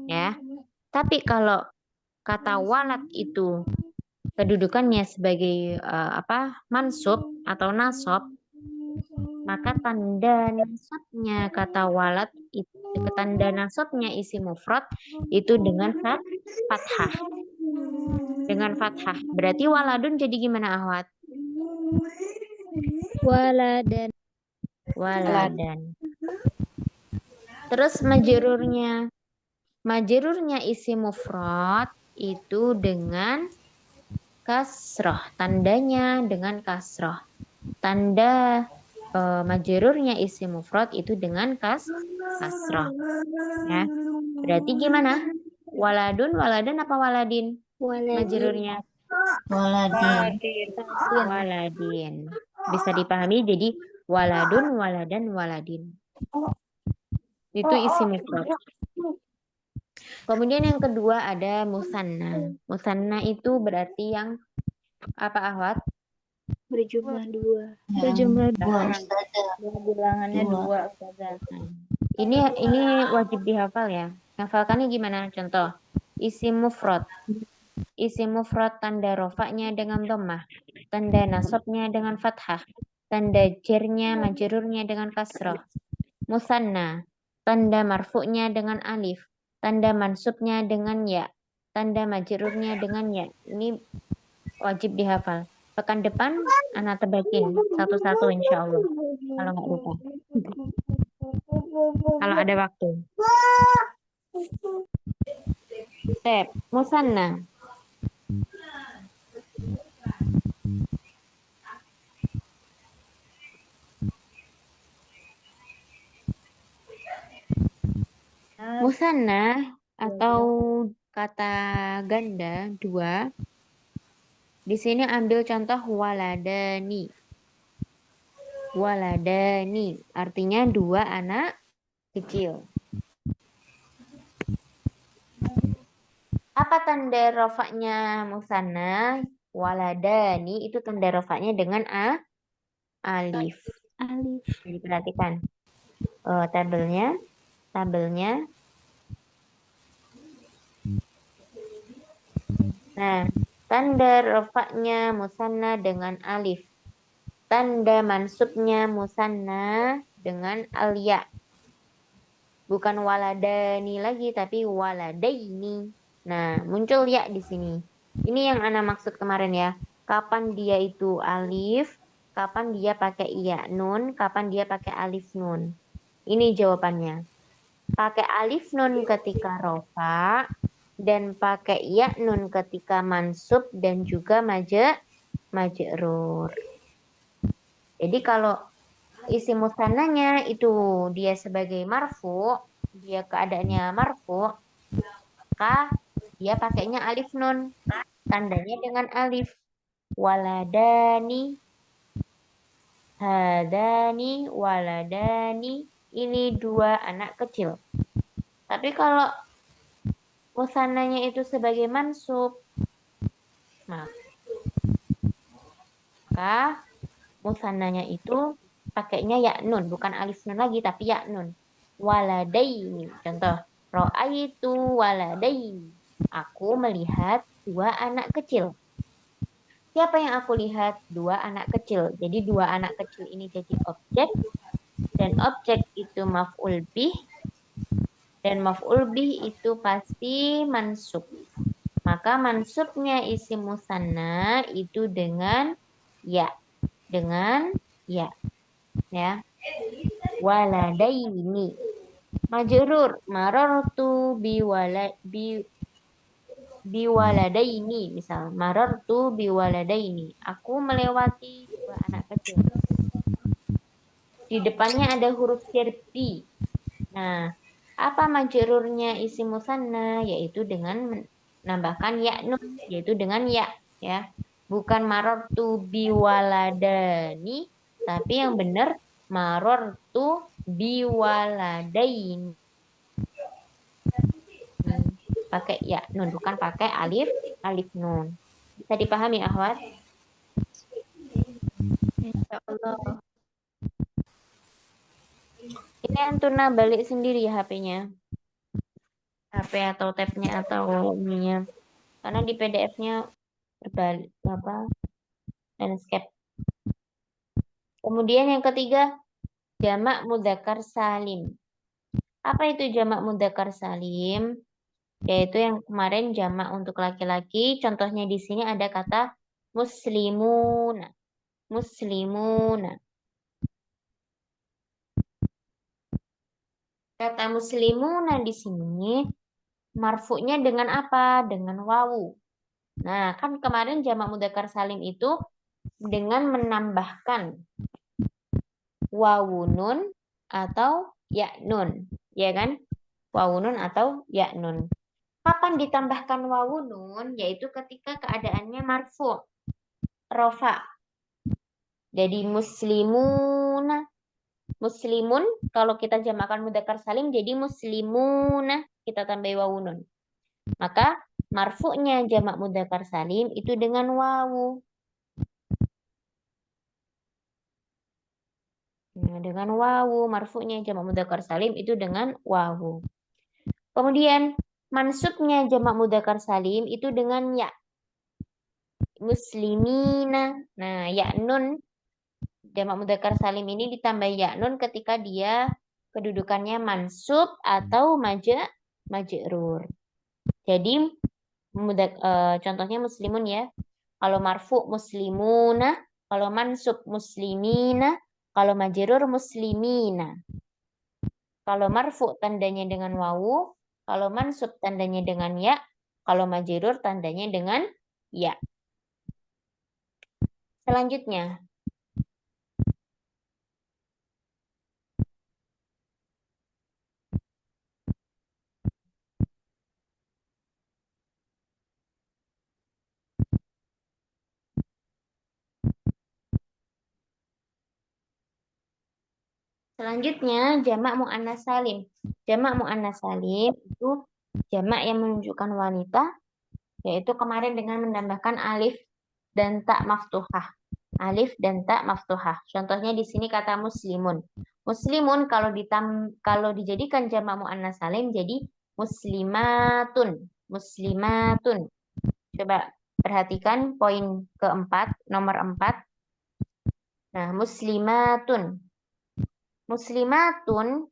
Ya. Tapi kalau kata walad itu kedudukannya sebagai mansub atau nasab, maka tanda nasabnya kata walad itu, tanda nasabnya isim mufrad itu dengan fathah. Dengan fathah. Berarti waladun jadi gimana, akhwat? Waladan. Terus majrurnya isim mufrad itu dengan kasroh. Tandanya dengan kasroh. Tanda majrurnya isim mufrad itu dengan kasroh. Ya. Berarti gimana? Waladun apa waladin? Majrurnya waladin. Bisa dipahami jadi waladun, waladan, waladin. Itu isim mufrad. Kemudian yang kedua ada musanna. Musanna itu berarti yang apa, akhwat? Berjumlah 2. Bilangannya 2, Ustazah. Ini wajib dihafal ya. Hafalkannya gimana? Contoh, isim mufrad. Isim mufrad tanda rofaknya dengan dhammah, tanda nasabnya dengan fathah, tanda jernya majrurnya dengan kasroh. Musanna, tanda marfu'nya dengan alif, tanda mansubnya dengan ya. tanda majrurnya dengan ya. Ini wajib dihafal. Pekan depan anak tebakin satu-satu insya Allah. Kalau nggak lupa. Kalau ada waktu. Step musanna. Musanna atau kata ganda dua. Di sini ambil contoh waladani. Waladani artinya dua anak kecil. Apa tanda rofaknya musanna? Waladani itu tanda rofaknya dengan alif. Alif. Jadi perhatikan tabelnya. Nah, tanda rofaknya musanna dengan alif. Tanda mansubnya musanna dengan alya. Bukan waladani lagi, tapi waladaini. Nah, muncul ya di sini. Ini yang Ana maksud kemarin ya. Kapan dia itu alif, kapan dia pakai ya nun, kapan dia pakai alif nun. Ini jawabannya. Pakai alif nun ketika rofa, dan pakai ya nun ketika mansub dan juga majrur. Jadi kalau isi musannanya itu dia sebagai marfu, dia keadaannya marfu, maka dia pakainya alif nun, tandanya dengan alif. Waladani, hadani, waladani, ini dua anak kecil. Tapi kalau musannanya itu sebagai mansub, maka musannanya itu pakainya ya nun, bukan alif nun lagi, tapi ya nun. Waladaini, contoh. Ro'aitu waladaini. Aku melihat dua anak kecil. Siapa yang aku lihat? Dua anak kecil. Jadi dua anak kecil ini jadi objek. Dan objek itu maf'ul bih. Dan maf'ul bih itu pasti mansub. Maka mansubnya isim musanna itu dengan ya. Dengan ya. Ya. Waladaini. Majrur. Marartu biwaladaini. Misal. Marartu biwaladaini. Aku melewati dua anak kecil. Di depannya ada huruf syirbi. Nah, apa majrurnya isim musanna? Yaitu dengan menambahkan ya nun, yaitu dengan ya, ya. Bukan marartu biwaladani, tapi yang benar marartu biwaladain. Pakai ya nun, bukan pakai alif nun. Bisa dipahami, akhwat? Insyaallah. Ini Antuna balik sendiri ya HP-nya. HP atau tab-nya atau ininya. Karena di PDF-nya berbalik landscape. Kemudian yang ketiga, jamak mudzakkar salim. Apa itu jamak mudzakkar salim? Yaitu yang kemarin jamak untuk laki-laki. Contohnya di sini ada kata muslimuna. Muslimuna. Kata muslimuna di sini marfu'nya dengan apa? Dengan wawu. Nah, kan kemarin jamak mudzakkar salim itu dengan menambahkan wawu nun atau ya nun, ya kan? Wawu nun atau ya nun. Kapan ditambahkan wawu nun? Yaitu ketika keadaannya marfu', rofa. Jadi muslimuna. Muslimun, kalau kita jamakkan mudzakkar salim jadi muslimuna, kita tambah wawu nun. Maka marfu'nya jamak mudzakkar salim itu dengan wawu. Nah, dengan wawu, marfu'nya jamak mudzakkar salim itu dengan wawu. Kemudian mansubnya jamak mudzakkar salim itu dengan ya. Muslimina. Nah, ya nun jamak mudzakkar salim ini ditambah ya nun ketika dia kedudukannya mansub atau majrur. Jadi Contohnya muslimun ya. Kalau marfu muslimuna, kalau mansub muslimina, kalau majrur muslimina. Kalau marfu tandanya dengan wawu, kalau mansub tandanya dengan ya, kalau majrur tandanya dengan ya. Selanjutnya, jamak muannas salim. Jamak muannas salim itu jamak yang menunjukkan wanita, yaitu kemarin dengan menambahkan alif dan tak maftuhah. Alif dan tak maftuhah. Contohnya di sini kata muslimun. Muslimun kalau dijadikan jamak muannas salim jadi muslimatun. Muslimatun. Coba perhatikan poin keempat, nomor 4. Nah, muslimatun. Muslimatun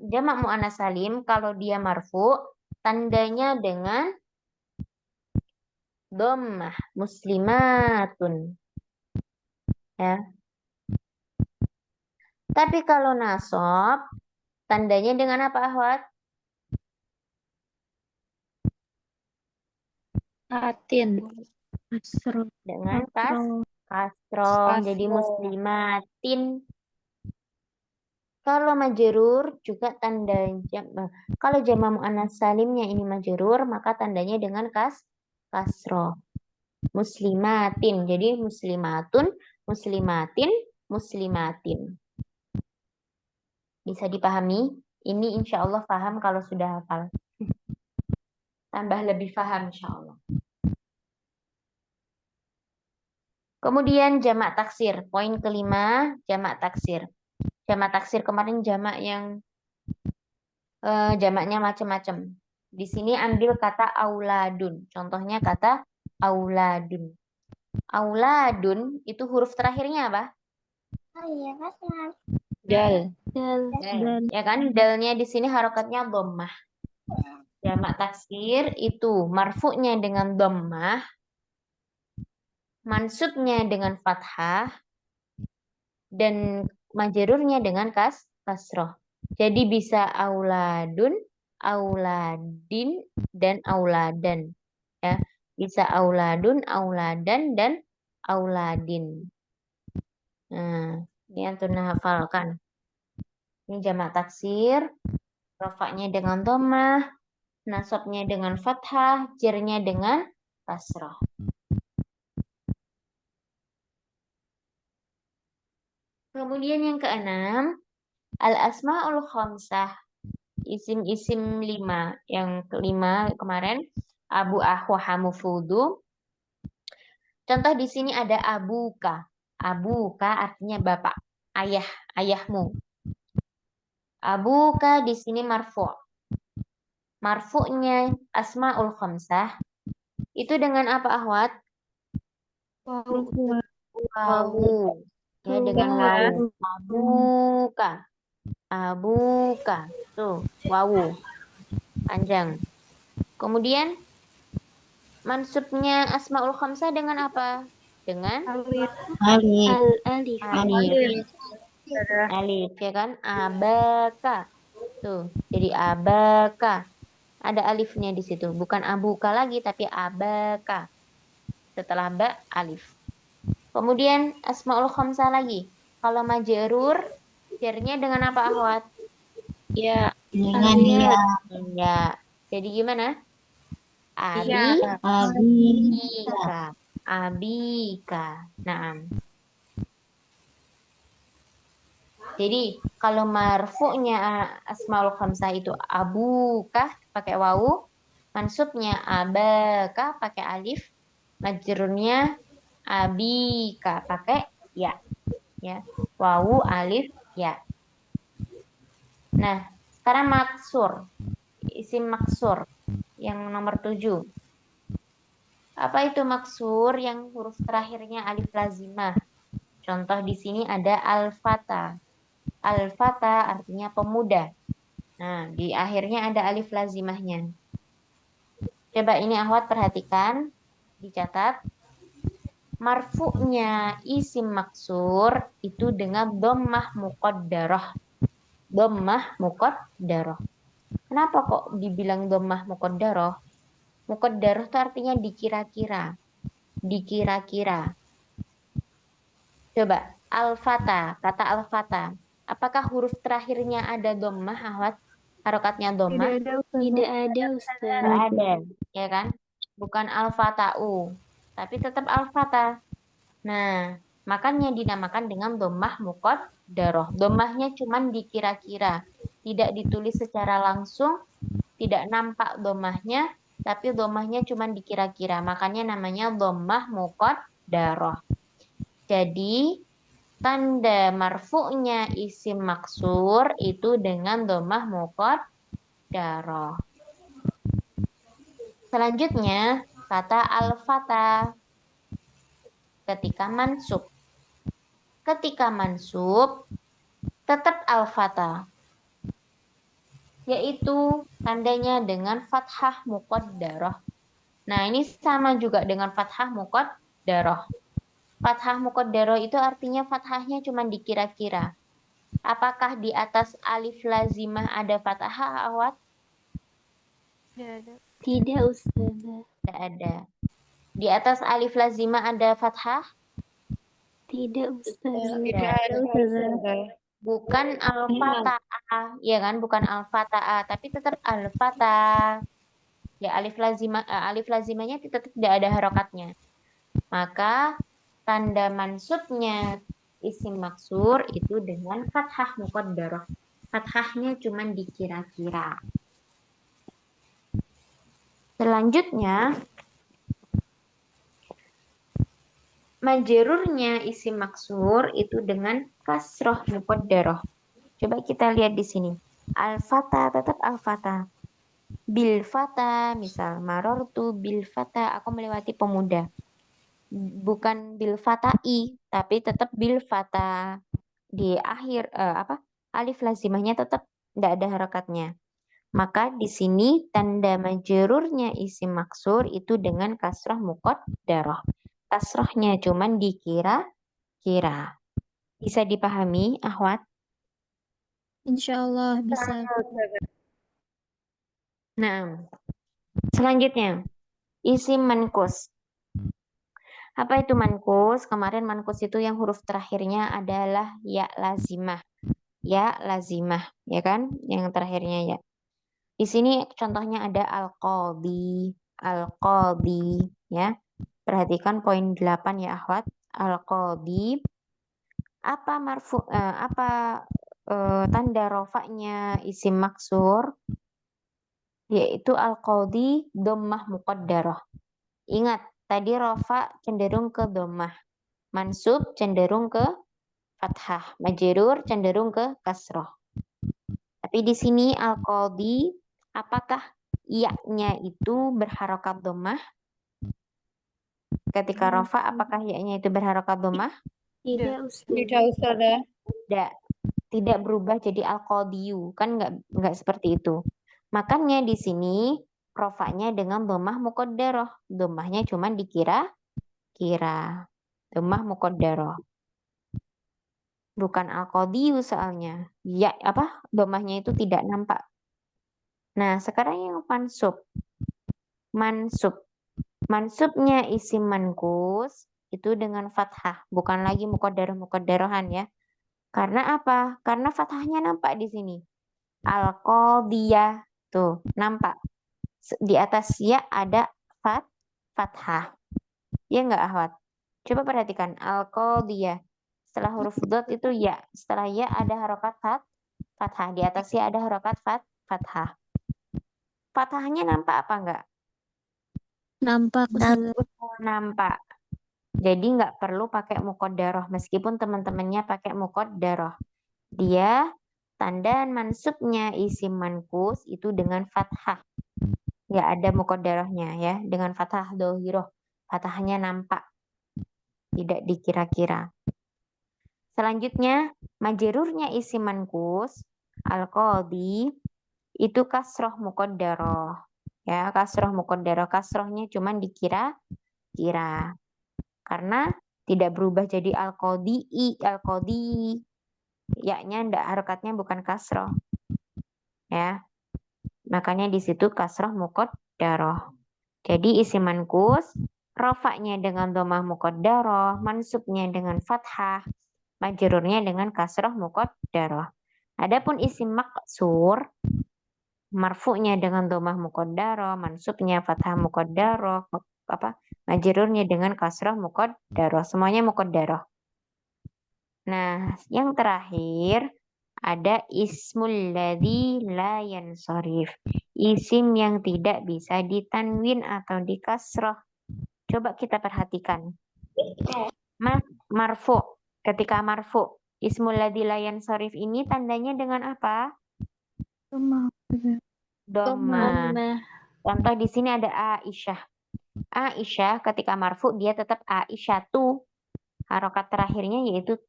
jamak muannas salim kalau dia marfu tandanya dengan dhammah, muslimatun. Ya. Tapi kalau nasab tandanya dengan apa, Ahwat? Atin. Dengan kasroh. Jadi muslimatin. Kalau majrur juga tanda kalau jamak muannas salimnya ini majrur maka tandanya dengan kasroh. Muslimatin. Jadi muslimatun, muslimatin, muslimatin. Bisa dipahami? Ini insya Allah paham kalau sudah hafal. Tambah lebih paham insya Allah. Kemudian jamak taksir. Poin kelima, jamak taksir. Jamak taksir kemarin jamak yang jamaknya macam-macam. Di sini ambil kata auladun. Contohnya kata auladun. Auladun itu huruf terakhirnya apa? Dal. Dal. Ya kan? Dalnya di sini harokatnya dhammah. Jamak taksir itu marfu'nya dengan dhammah, mansubnya dengan fathah, dan majrurnya dengan kasroh. Jadi bisa auladun, auladin, dan auladan. Ya, bisa auladun, auladan, dan auladin. Nah, ini antum hafalkan. Ini jamak taksir, rafa'nya dengan dhammah, nasabnya dengan fathah, jernya dengan kasroh. Kemudian yang keenam, al-asma'ul khamsah. Isim-isim 5. Yang kelima kemarin, abu, ahwa, hamu, fudu. Contoh di sini ada abuka. Abuka artinya bapak, ayah, ayahmu. Abuka di sini marfu'. Marfu'nya asma'ul khamsah. Itu dengan apa, Ahwat? Wawu. Ya, dengan wawu. Abuka. Abuka. Tuh, wawu. Panjang. Kemudian mansubnya asmaul khamsah dengan apa? Dengan Alif. Alif. alif, ya kan? Abaka. Tuh, jadi abaka. Ada alifnya di situ, bukan abuka lagi tapi abaka. Setelah ba alif. Kemudian asmaul khamsah lagi. Kalau majrur, jarnya dengan apa, Ahwat? Ya. Dengan ya. Ya. Jadi gimana? Ya. Abika. Abika. Naam. Jadi kalau marfu'nya asmaul khamsah itu abuka pakai wawu, mansubnya abaka pakai alif, majrurnya abika pakai ya. Ya. Wawu, alif, ya. Nah, sekarang maksur. Isim maksur yang nomor 7. Apa itu maksur yang huruf terakhirnya alif lazimah? Contoh di sini ada al-fata. Al-fata artinya pemuda. Nah, di akhirnya ada alif lazimahnya. Coba ini akhwat perhatikan, dicatat. Marfu'nya isim maksur itu dengan dhammah muqaddarah. Dhammah muqaddarah. Kenapa kok dibilang dhammah muqaddarah? Muqaddarah itu artinya dikira-kira. Dikira-kira. Coba, al-fata, kata al-fata. Apakah huruf terakhirnya ada dhammah, akhwat? Harokatnya dhammah? Tidak ada Ustazah. Tidak ada Ustaz. Nggak ada, ya kan? Bukan al-fata'u, tapi tetap al-fata. Nah, makanya dinamakan dengan dhammah muqaddarah. Dhammahnya cuman dikira-kira, tidak ditulis secara langsung, tidak nampak dhammahnya, tapi dhammahnya cuman dikira-kira. Makanya namanya dhammah muqaddarah. Jadi, tanda marfu'nya isim maksur itu dengan dhammah muqaddarah. Selanjutnya, kata al-fata ketika mansub. Ketika mansub, tetap al-fata, yaitu tandanya dengan fathah muqaddarah. Nah, ini sama juga dengan fathah muqaddarah. Fathah muqaddarah itu artinya fathahnya cuma dikira-kira. Apakah di atas alif lazimah ada fathah, akhwat? Tidak Ustaz. Tidak ada. Di atas alif lazimah ada fathah? Tidak Ustaz. Bukan al-fata'ah, ya kan? Bukan al-fata'ah, tapi tetap al-fata'ah. Ya, alif lazimahnya tetap tidak ada harokatnya. Maka tanda mansubnya isim maksur itu dengan fathah muqaddarah. Fathahnya cuma dikira-kira. Selanjutnya, majrurnya isim maksur itu dengan kasroh muqaddarah. Coba kita lihat di sini. Al-fata tetap al-fata. Bil fata, misal marortu bil fata, aku melewati pemuda. Bukan bil fatai, tapi tetap bil fata. Di akhir alif lazimahnya tetap tidak ada harakatnya. Maka di sini tanda majrurnya isim maksur itu dengan kasroh muqaddarah. Kasrohnya cuman dikira-kira. Bisa dipahami, akhwat? Insyaallah bisa. Nah, selanjutnya isim mankus. Apa itu mankus? Kemarin mankus itu yang huruf terakhirnya adalah ya lazimah. Ya lazimah, ya kan? Yang terakhirnya ya. Di sini contohnya ada al-qadhi, al-qadhi, ya. Perhatikan poin 8 ya, akhwat. Al-qadhi. Apa tanda rofaknya isim maksur? Yaitu al-qadhi dhammah muqaddarah. Ingat, tadi rofa cenderung ke dhammah. Mansub cenderung ke fathah. Majrur cenderung ke kasroh. Tapi di sini al-qadhi, apakah ya-nya itu berharokat dhammah? Ketika rofa, apakah ya-nya itu berharokat dhammah? Tidak Ustaz. Tidak berubah jadi al-qadhiyu. Kan nggak seperti itu. Makanya di sini rofanya dengan dhammah muqaddarah. Dhammahnya cuma dikira-kira. Dhammah muqaddarah. Bukan al-qadhiyu soalnya. Ya, dhammahnya itu tidak nampak. Nah, sekarang yang mansub. Mansub. Mansubnya isim mankus itu dengan fathah, bukan lagi muqaddarah-muqaddarahan ya. Karena apa? Karena fathahnya nampak di sini. Al-qadhiyah. Tuh, nampak. Di atas ya ada fathah. Ya enggak, akhwat? Coba perhatikan al-qadhiyah. Setelah huruf dot itu ya. Setelah ya ada harokat fathah. Di atas ya ada harokat fathah. Fathahnya nampak apa enggak? Nampak Ustazah. Nampak. Jadi nggak perlu pakai muqaddarah. Meskipun teman-temannya pakai muqaddarah. Dia tanda mansubnya isim mankus itu dengan fathah. Nggak ada muqaddarahnya ya. Dengan fathah dhohiroh. Fathahnya nampak. Tidak dikira-kira. Selanjutnya, majrurnya isim mankus, al-qadhi, itu kasroh muqaddarah. Ya, kasroh muqaddarah. Kasrohnya cuman dikira-kira. Karena tidak berubah jadi al-qadi'i, al-qadi. Ya-nya ndak, harokatnya bukan kasroh. Ya. Makanya di situ kasroh muqaddarah. Jadi isim manqus, rafa'nya dengan dhammah muqaddarah, mansubnya dengan fathah, majrurnya dengan kasroh muqaddarah. Adapun isim maksur, marfu'nya dengan dhammah muqaddarah, mansubnya fathah muqaddarah, majrurnya dengan kasroh muqaddarah. Semuanya muqaddarah. Nah, yang terakhir ada ismul ladzi la yansharif. Isim yang tidak bisa ditanwin atau dikasroh. Coba kita perhatikan. Marfu. Ketika marfu, ismul ladzi la yansharif ini tandanya dengan apa? Dhamma. Dhamma. Dhammah. Contoh di sini ada Aisyah. Aisyah ketika marfu dia tetap Aisyatu. Harokat terakhirnya yaitu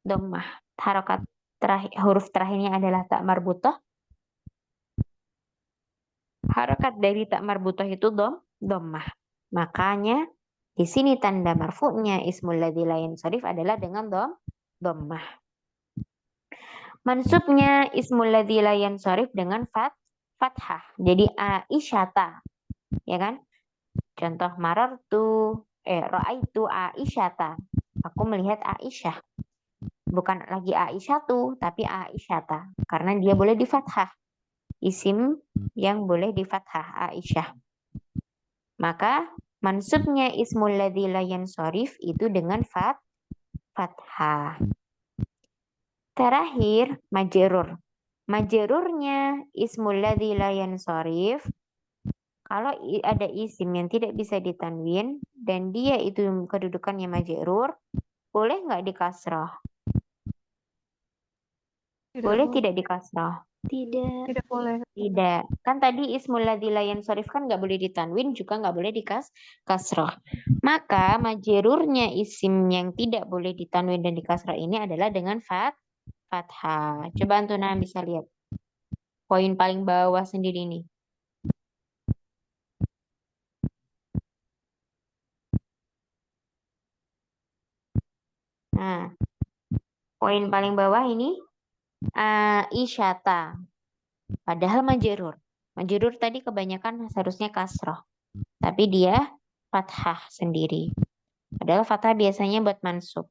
dhammah. Harokat terakhir, huruf terakhirnya adalah tak marbutah. Harokat dari tak marbutah itu dhammah. Makanya di sini tanda marfu'nya ismul ladzi la yansharif adalah dengan dhammah. Mansubnya ismul ladzi la yansharif dengan fathah. Jadi Aisyata. Ya kan? Contoh ra'aitu Aisyata. Aku melihat Aisyah. Bukan lagi Aisyatu, tapi Aisyata. Karena dia boleh di fathah. Isim yang boleh di fathah, Aisyah. Maka mansubnya ismul ladzi la yansharif itu dengan fathah. Terakhir, majrur. Majrurnya ismul ladzi la yansharif. Kalau ada isim yang tidak bisa ditanwin dan dia itu kedudukannya majrur, boleh nggak dikasrah? Boleh tidak dikasrah? Tidak. Tidak boleh. Tidak. Kan tadi ismul ladzi la yansharif kan nggak boleh ditanwin, juga nggak boleh dikasrah. Maka majrurnya isim yang tidak boleh ditanwin dan dikasrah ini adalah dengan fathah. Coba Antuna bisa lihat. Poin paling bawah sendiri nih. Nah, poin paling bawah ini Aisyata. Padahal majrur. Majrur tadi kebanyakan seharusnya kasroh. Tapi dia fathah sendiri. Padahal fathah biasanya buat mansub.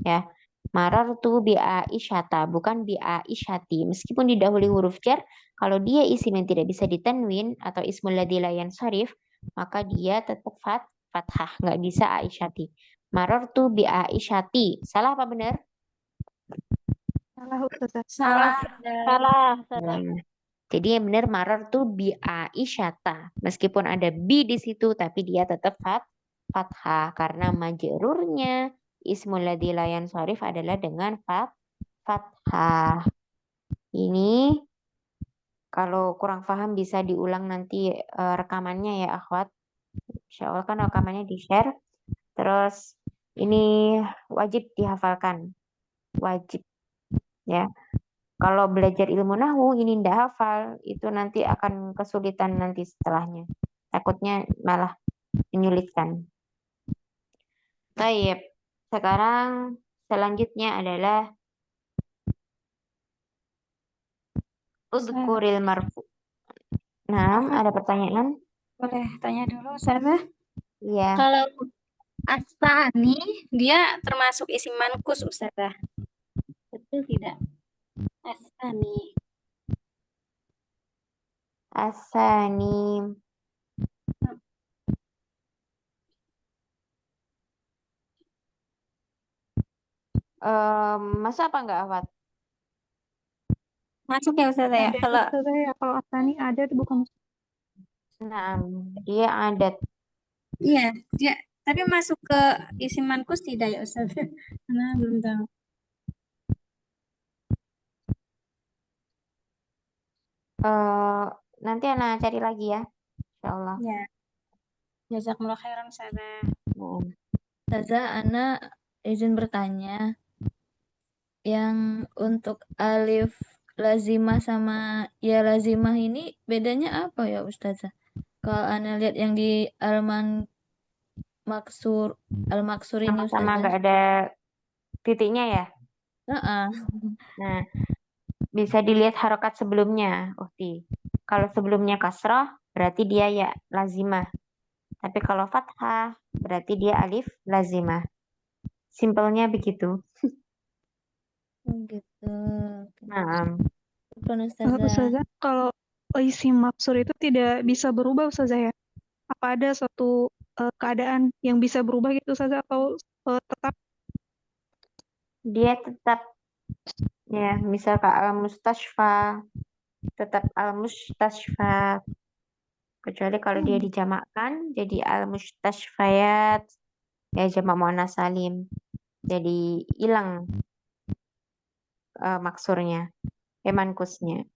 Ya. Marartu bi Aisyata, bukan bi Aisyati. Meskipun didahului huruf jar, kalau dia isim yang tidak bisa ditanwin atau ismul ladzi la yansharif, maka dia tetap fathah, nggak bisa Aisyati. Marartu bi Aisyati. Salah apa benar? Salah, Ustazah. Salah. Salah. Jadi yang benar marartu bi Aisyata. Meskipun ada bi di situ, tapi dia tetap fathah karena majrurnya ismul ladzi la yansharif adalah dengan fathah. Ini kalau kurang paham bisa diulang nanti rekamannya ya akhwat. Insya Allah kan rekamannya di-share. Terus ini wajib dihafalkan. Wajib. Ya. Kalau belajar ilmu nahwu ini ndak hafal, itu nanti akan kesulitan nanti setelahnya. Takutnya malah menyulitkan. Baik. Sekarang selanjutnya adalah udhkuril marfu. Nah, ada pertanyaan? Boleh tanya dulu, Ustazah? Iya. Kalau Astani, dia termasuk isim manqus, Ustazah. Betul tidak? Astani. Asani. Masuk apa enggak, Afat? Masuk ya, Ustazah ya? Ada, Kalau Ustazah, ya. Kalau Astani ada, bukan. Nah, dia adat. iya, dia tapi masuk ke isim manqus tidak ya, Ustazah? Karena belum tahu. Nanti Ana cari lagi ya, insya Allah. Ya. Jazakumullah khairan, Ustazah. Ustazah, Ana izin bertanya. Yang untuk alif lazimah sama ya lazimah ini bedanya apa ya Ustazah? Kalau Ana lihat yang di Al-Maksur ini Sama-sama Ustazah. nggak ada titiknya ya. Heeh. Nah, bisa dilihat harokat sebelumnya, Ukti. Kalau sebelumnya kasroh, berarti dia ya lazimah. Tapi kalau fathah, berarti dia alif lazimah. Simpelnya begitu. Oh, gitu. Nah, Bukan Ustazah. Ustazah, kalau isim maksur itu tidak bisa berubah Ustazah ya? Apa ada suatu keadaan yang bisa berubah gitu Ustazah atau tetap? dia tetap ya, misal ke al-mustashfa, tetap al-mustashfa. Kecuali kalau dia dijamakkan jadi al-mustashfayat, ya jamak muannas salim. Jadi hilang maksurnya, mankusnya.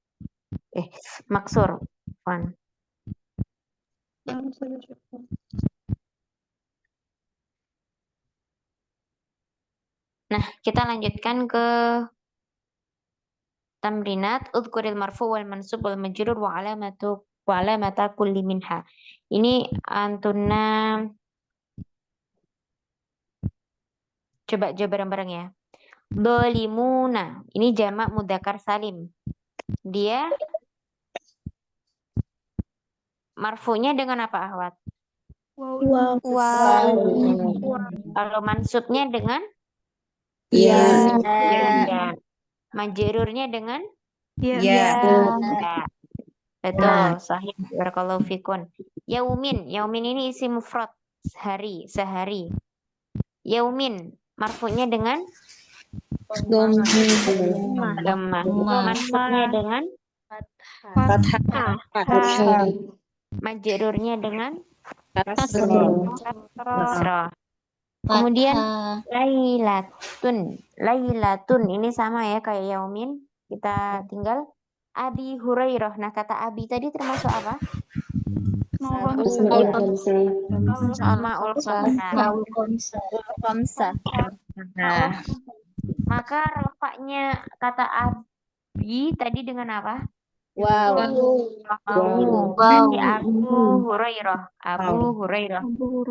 Maksur. Fun. Nah, kita lanjutkan ke tamrinat udhkuril marfu wal mansub wal majrur wa alamata kulli minha. Ini antuna coba jawab bareng-bareng ya. Dolimuna, ini jamak mudzakkar salim. Dia marfunya dengan apa, Ahwat? Wow. Kalau mansubnya dengan Iya. ya. Majrurnya dengan Iya. Ya. ya. Betul, sahih. Barakallahu fikun. Yaumin ini isim mufrad, sehari. Yaumin, marfunya dengan dhammah. Mansubnya dengan Fathah. majrurnya dengan Kasroh. kasrah. Kemudian Lailatun ini sama ya kayak yaumin. Kita tinggal Abi Hurairah. Nah, kata Abi tadi termasuk apa? Asmaul khamsah. Nah, maka rofaknya kata Abi tadi dengan apa? Wow. Berarti Abu Hurairah.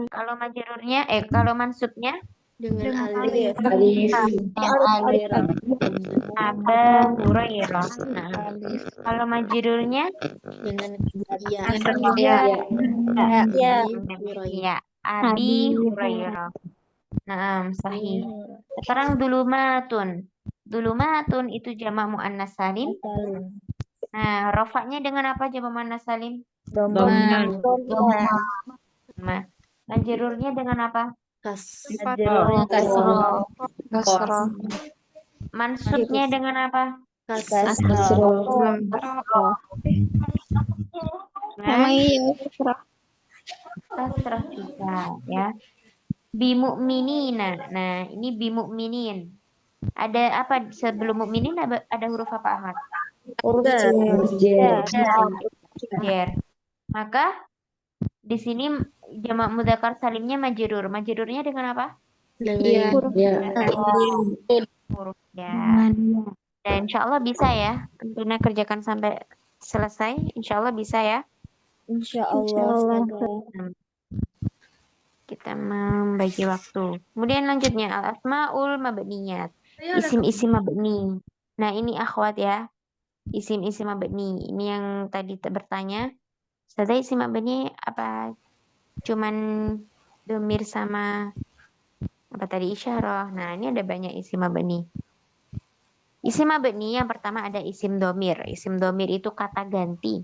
Kalau majrurnya, kalau mansubnya Dengan Alif. Aba Hurairah. Nah, kalau majrurnya Dengan ya Abi Hurairah. Nah, sahih. Sekarang dulumatun itu jamak muannas salim. Nah, rofaknya dengan apa jamak muannas salim? Dhamma. Majrurnya dengan apa? Kasroh. Mansubnya dengan apa? Kasrah juga ya. Bimu'minina. Nah, ini bimu'minin. Ada apa sebelum mukminin ada huruf apa, Ahmad? Jer. Maka di sini jamak mudzakkar salimnya majrur. Majrurnya dengan apa? Huruf ya. Dan insya Allah bisa ya. Tentunya kerjakan sampai selesai. Insya Allah bisa ya. Insya Allah. Kita membagi waktu. Kemudian lanjutnya al-asmaul mabniyat. Isim-isim mabni. Nah, ini akhwat ya. Isim-isim mabni. Ini yang tadi bertanya. Ustazah isim mabni apa? Cuman domir sama apa tadi isyarah. Nah, ini ada banyak isim mabni. Isim mabni yang pertama ada isim domir. Isim domir itu kata ganti.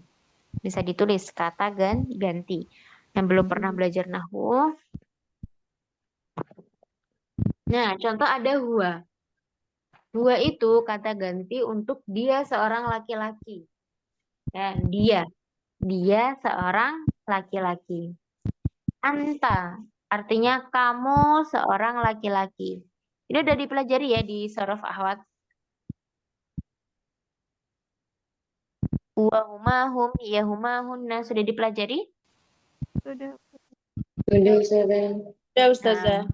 Bisa ditulis kata ganti. Yang belum pernah belajar nahwu. Nah, contoh ada huwa. Huwa itu kata ganti untuk dia seorang laki-laki. Ya, dia seorang laki-laki. Anta artinya kamu seorang laki-laki. Ini udah dipelajari ya di Sorof Ahwat. Huwa huma hum hiya huma hunna sudah dipelajari? Sudah. Ustazah.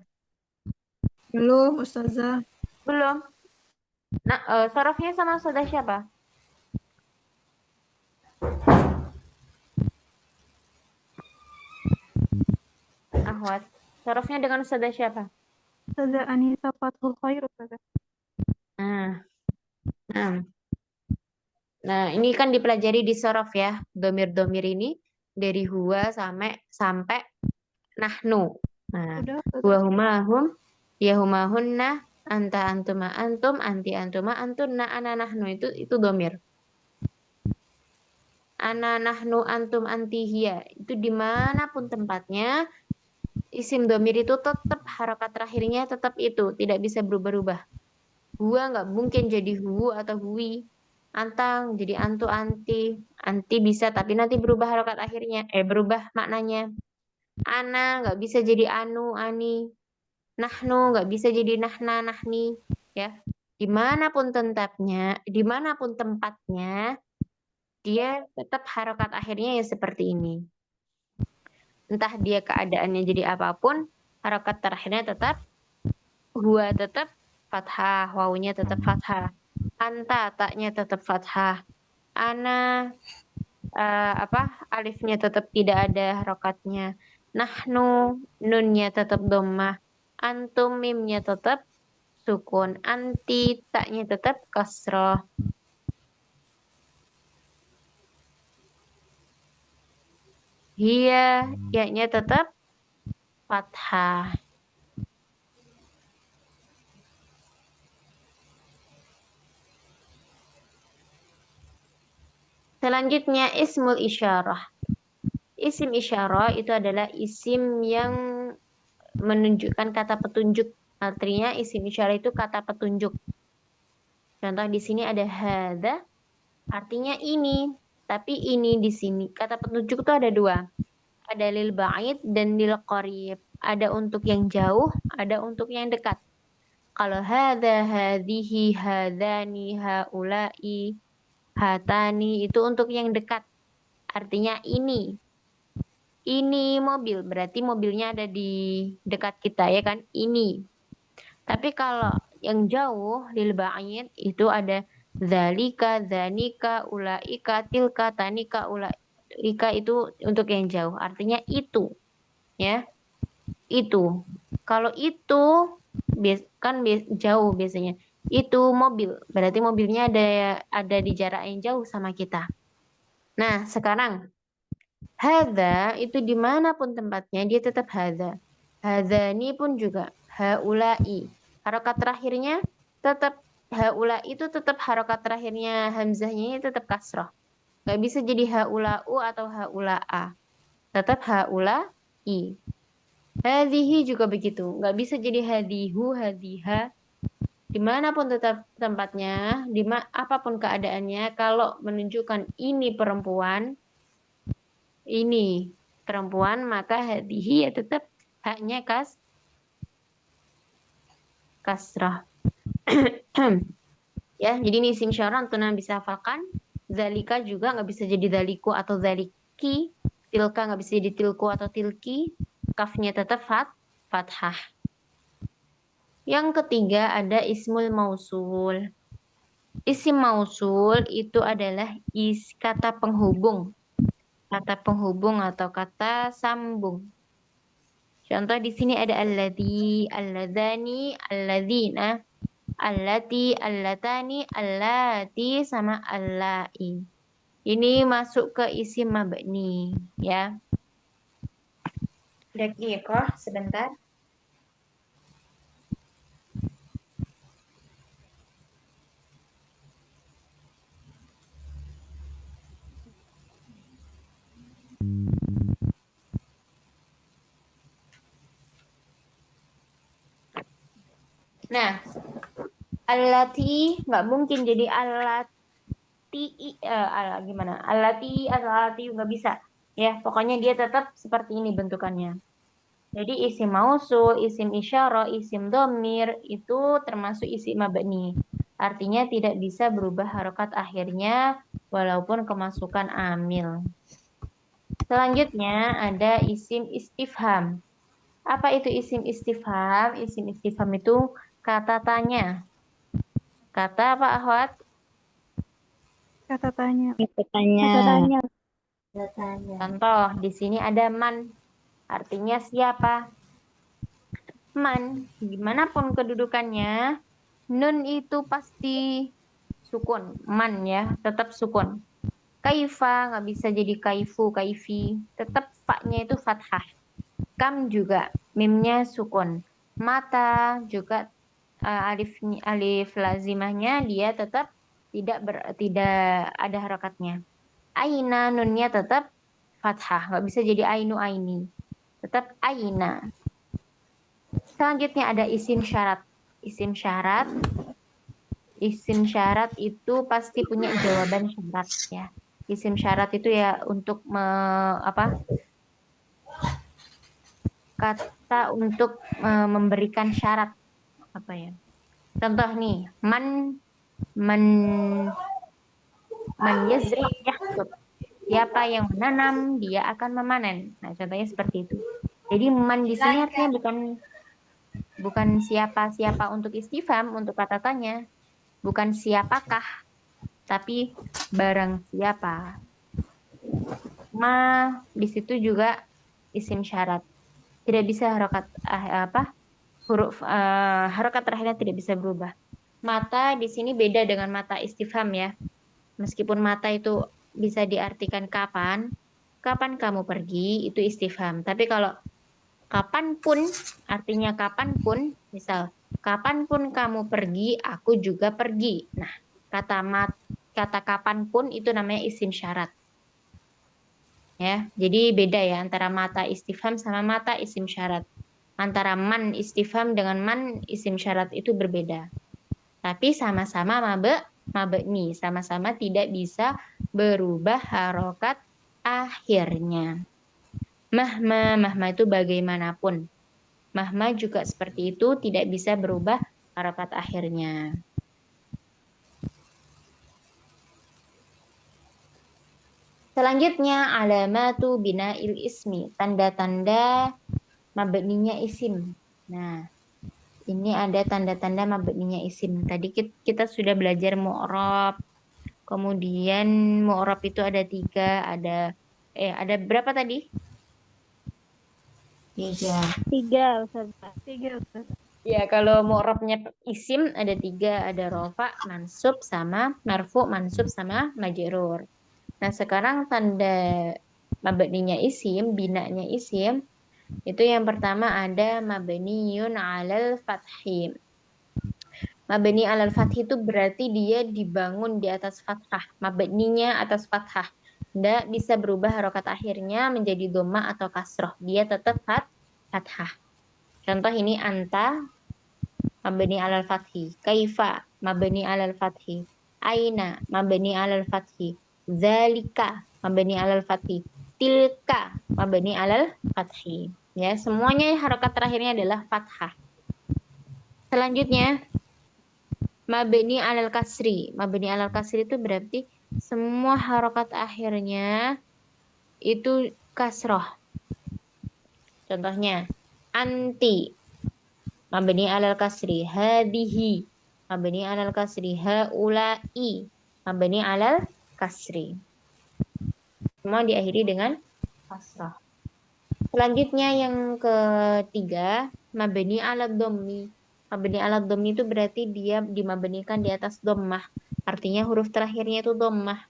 Belum, Ustazah. Belum. Nah, sorofnya sama sudah siapa? Ahwat? Sorofnya dengan Ustazah siapa? Ustazah Anissa Fathul Khair, Ustazah. Nah, nah, ini kan dipelajari di sorof ya. Domir-domir ini dari huwa sampai nahnu. Nah, Udah, huwa Ustazah. huma hum, ya huma hunna, anta antuma antum, anti antuma antunna, ana nahnu itu domir. Ana nahnu antum anti hiya itu dimanapun tempatnya isim domir itu tetap harokat terakhirnya tetap itu tidak bisa berubah-ubah. Huwa nggak mungkin jadi hu atau hui. Antang jadi antu anti bisa tapi nanti berubah harokat akhirnya berubah maknanya. Ana nggak bisa jadi anu ani. Nahnu nggak bisa jadi nahna nahni ya. Dimanapun tempatnya dia tetap harokat akhirnya ya seperti ini. Entah dia keadaannya jadi apapun, harokat terakhirnya tetap huwa tetap fathah, wawunya tetap fathah. Anta taknya tetap fathah. Ana alifnya tetap tidak ada harokatnya. Nahnu nunnya tetap dhammah. Antum mimnya tetap sukun. Anti taknya tetap kasroh. Hiya, ya-nya tetap fathah. Selanjutnya ismul isyarah. Isim isyarah itu adalah isim yang menunjukkan kata petunjuk. Artinya isim isyarah itu kata petunjuk. Contoh di sini ada hadza, artinya ini. Tapi ini di sini kata petunjuk itu ada dua. Ada lil ba'id dan lil qarib. Ada untuk yang jauh, ada untuk yang dekat. Kalau hadza, hadhihi, hadzani, haula'i, hatani itu untuk yang dekat. Artinya ini. Ini mobil, berarti mobilnya ada di dekat kita ya kan? Ini. Tapi kalau yang jauh lil ba'id itu ada zalika, zanika, ulaika, tilka, tanika, ulaika itu untuk yang jauh. Artinya itu. Ya. Itu. Kalau itu kan jauh biasanya. Itu mobil, berarti mobilnya ada di jarak yang jauh sama kita. Nah, sekarang hadza itu dimanapun tempatnya dia tetap hadza. Hadzani pun juga haula'i. Harokat terakhirnya tetap haula itu tetap harokat terakhirnya hamzahnya tetap kasroh. Gak bisa jadi haula'u atau haula'a. Tetap haula'i. Hadhihi juga begitu. Gak bisa jadi hadihu, hadiha. Dimanapun tetap tempatnya, apapun keadaannya, kalau menunjukkan ini perempuan, maka hadihi ya tetap haknya kasrah. Ya, jadi ini isim syarah untuk bisa hafalkan. Zalika juga nggak bisa jadi zaliku atau zaliki. Tilka nggak bisa jadi tilku atau tilki. Kafnya tetap fathah. Yang ketiga ada ismul mausul. Isim mausul itu adalah kata penghubung. Kata penghubung atau kata sambung. Contoh di sini ada alladzi, alladzani, alladzina, allati, allatani, allati sama allai. Ini masuk ke isim mabni ya. Daqiqah sebentar. Nah, allati nggak mungkin jadi allati gimana? Allati nggak bisa. Ya, pokoknya dia tetap seperti ini bentukannya. Jadi isim mausul, isim isyarah, isim domir itu termasuk isim mabni. Artinya tidak bisa berubah harokat akhirnya walaupun kemasukan amil. Selanjutnya ada isim istifham. Apa itu isim istifham? Isim istifham itu kata tanya. Kata apa, Ahwat? Kata tanya. Kata tanya. Contoh, di sini ada man. Artinya siapa? Man, dimanapun kedudukannya, nun itu pasti sukun. Man ya, tetap sukun. Kaifa, nggak bisa jadi kaifu, kaifi. Tetap fa-nya itu fathah. Kam juga, mimnya sukun. Mata juga alif lazimahnya dia tetap tidak ada harakatnya. Aina, nunnya tetap fathah, nggak bisa jadi ainu aini. Tetap aina. Selanjutnya ada isim syarat. Isim syarat. Isim syarat itu pasti punya jawaban syarat ya. Isim syarat itu ya untuk kata untuk memberikan syarat apa ya? Contoh nih, man yazra yahsud. Siapa yang menanam, dia akan memanen. Nah, contohnya seperti itu. Jadi man di sini artinya bukan siapa-siapa untuk istifham, untuk kata tanya. Bukan siapakah, tapi barang siapa. Ma di situ juga isim syarat. Tidak bisa harokat huruf harokat terakhirnya tidak bisa berubah. Mata di sini beda dengan mata istifham ya. Meskipun mata itu bisa diartikan kapan kamu pergi itu istifham. Tapi kalau kapanpun artinya kapanpun, misal kapanpun kamu pergi, aku juga pergi. Nah, kata kapanpun itu namanya isim syarat. Ya, jadi beda ya antara mata istifham sama mata isim syarat. Antara man istifham dengan man isim syarat itu berbeda. Tapi sama-sama mabni, sama-sama tidak bisa berubah harokat akhirnya. Mahma itu bagaimanapun. Mahma juga seperti itu, tidak bisa berubah harokat akhirnya. Selanjutnya alamatu bina'il ismi, tanda-tanda mabninya isim. Nah, ini ada tanda-tanda mabninya isim. Tadi kita sudah belajar mu'rab. Kemudian mu'rab itu ada 3, ada berapa tadi? 3. 3, Ustazah. 3, Ustaz. Ya, kalau mu'rabnya isim ada 3, ada rofa, mansub, sama marfu, mansub, sama majrur. Nah, sekarang tanda mabninya isim, binanya isim, itu yang pertama ada mabniyun alal fathim. Mabni alal fathih itu berarti dia dibangun di atas fathah. Mabninya atas fathah. Tidak bisa berubah harokat akhirnya menjadi doma atau kasroh. Dia tetap fathah. Contoh ini anta, mabni alal fathi. Kaifa, mabni alal fathi. Aina, mabni alal fathi. Zalika, mabni alal fathi. Tilka, mabni alal fathi. Ya, semuanya harokat terakhirnya adalah fathah. Selanjutnya, mabni alal kasri. Mabni alal kasri itu berarti semua harokat akhirnya itu kasroh. Contohnya, anti, mabni alal kasri. Hadihi, mabni alal kasri. Haulai, mabni alal kasri. Semua diakhiri dengan kasroh. Selanjutnya yang ketiga, mabni alal dhammi. Mabni alal dhammi itu berarti dia dimabnikan di atas dhammah. Artinya huruf terakhirnya itu dhammah.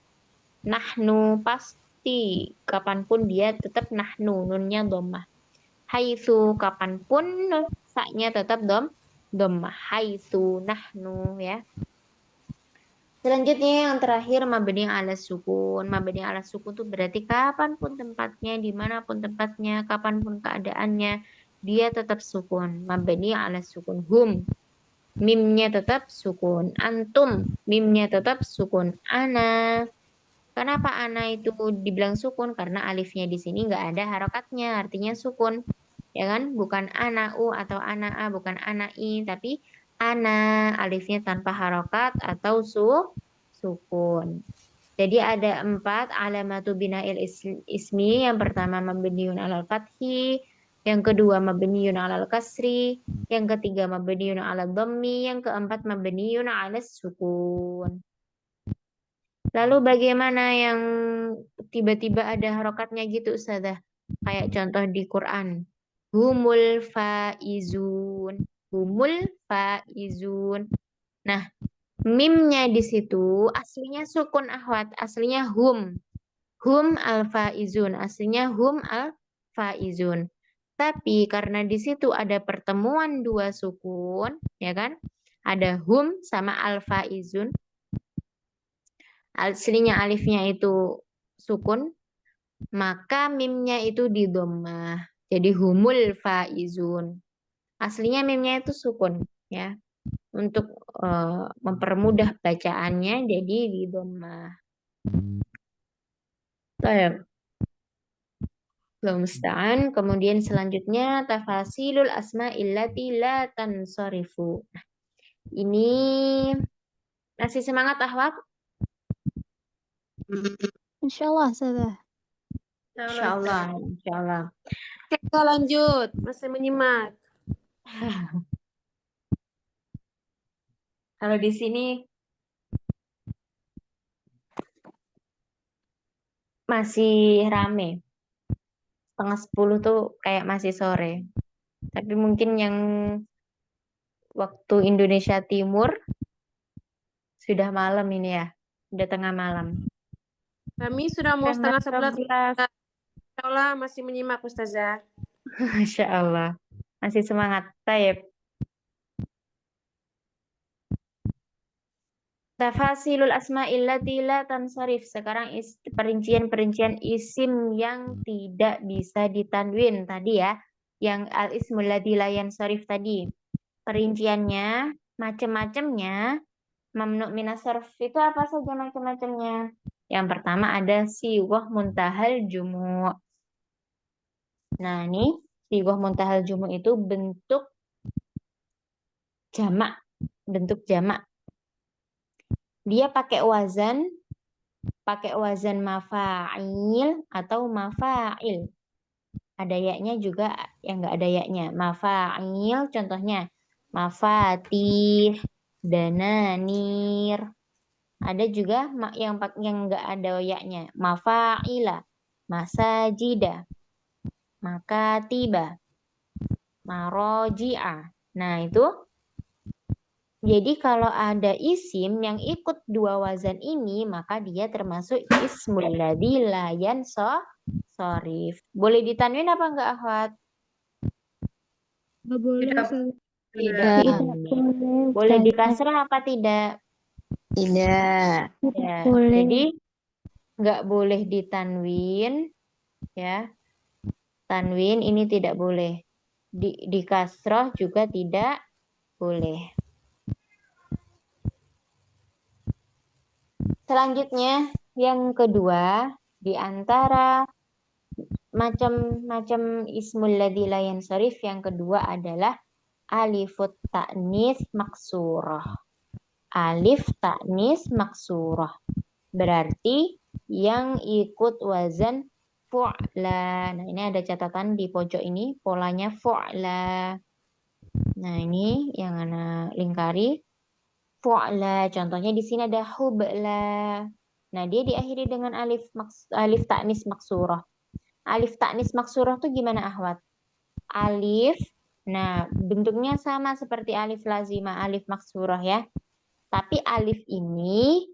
Nahnu pasti kapanpun dia tetap nahnu, nunnya dhammah. Haitsu kapanpun sa-nya tetap dhammah. Haitsu nahnu ya. Selanjutnya yang terakhir mabni ala sukun. Mabni ala sukun itu berarti kapanpun tempatnya, dimanapun tempatnya, kapanpun keadaannya, dia tetap sukun. Mabni ala sukun. Hum, mimnya tetap sukun. Antum, mimnya tetap sukun. Ana, kenapa ana itu dibilang sukun? Karena alifnya di sini nggak ada harokatnya, artinya sukun. Ya kan? Bukan ana u atau ana a, bukan ana i, tapi ana, alifnya tanpa harokat atau sukun. Jadi ada 4 alamatu bina'il ismi. Yang pertama mabniun alal fathi, yang kedua mabniun alal kasri, yang ketiga mabniun alal dhammi, yang keempat mabniun alal sukun. Lalu bagaimana yang tiba-tiba ada harokatnya gitu Ustazah? Kayak contoh di Quran. Humul faizun. Humul faizun. Nah, mimnya di situ aslinya sukun ahwat, aslinya hum. Hum al-faizun, aslinya hum al-faizun. Tapi karena di situ ada pertemuan dua sukun, ya kan? Ada hum sama al-faizun. Aslinya alifnya itu sukun, maka mimnya itu di dhammah. Jadi humul faizun. Aslinya mimnya itu sukun, ya. Untuk mempermudah bacaannya jadi di dhammah. Baik. Musta'an. Kemudian selanjutnya tafasilul asma'il lati la tansarifu. Nah, ini masih semangat ahwat? Insyaallah Ustazah. Insyaallah, insyaallah. Kita lanjut, masih menyimak. Kalau di sini masih rame. 9:30 tuh kayak masih sore. Tapi mungkin yang waktu Indonesia Timur sudah malam ini ya. Sudah tengah malam. Kami sudah mau Setengah 10:30. 11. Insyaallah masih menyimak Ustazah. Masya Allah. Masih semangat. Taib. Tafasilul asma'il lati la tansarif. Sekarang perincian-perincian isim yang tidak bisa ditanwin tadi ya. Yang al-ismul ladzi la yansarif tadi. Perinciannya, macam-macamnya. Mamnu' minas sarf itu apa saja macam-macamnya? Yang pertama ada sighah muntahal jumu'. Nah, ini sighah muntahal jumu' itu bentuk jamak. Bentuk jamak. Dia pakai wazan mafa'il atau mafa'il. Ada yaknya juga yang enggak ada yaknya. Mafa'il contohnya mafatih, dananir. Ada juga yang enggak ada yaknya. Mafa'ila, masajida, makatiba, maroji'a. Nah, itu jadi kalau ada isim yang ikut dua wazan ini, maka dia termasuk ismul ladzi la yansarif. Boleh ditanwin apa enggak, akhwat? Nggak boleh, Ustazah. Tidak. Boleh dikasrah apa tidak? Tidak. Ya. Jadi enggak boleh ditanwin, ya. Tanwin ini tidak boleh. Di kasrah juga tidak boleh. Selanjutnya, yang kedua, di antara macam-macam ismul ladzi la yansarif, yang kedua adalah alifut ta'nis maksurah. Alif ta'nis maksurah. Berarti yang ikut wazan fu'la. Nah, ini ada catatan di pojok ini, polanya fu'la. Nah, ini yang Ana lingkari. Fu'la, contohnya di sini ada hubla. Nah, dia diakhiri dengan alif ta'nis maksurah. Alif ta'nis maksurah itu gimana, akhwat? Alif, nah bentuknya sama seperti alif lazimah, alif maksurah ya. Tapi alif ini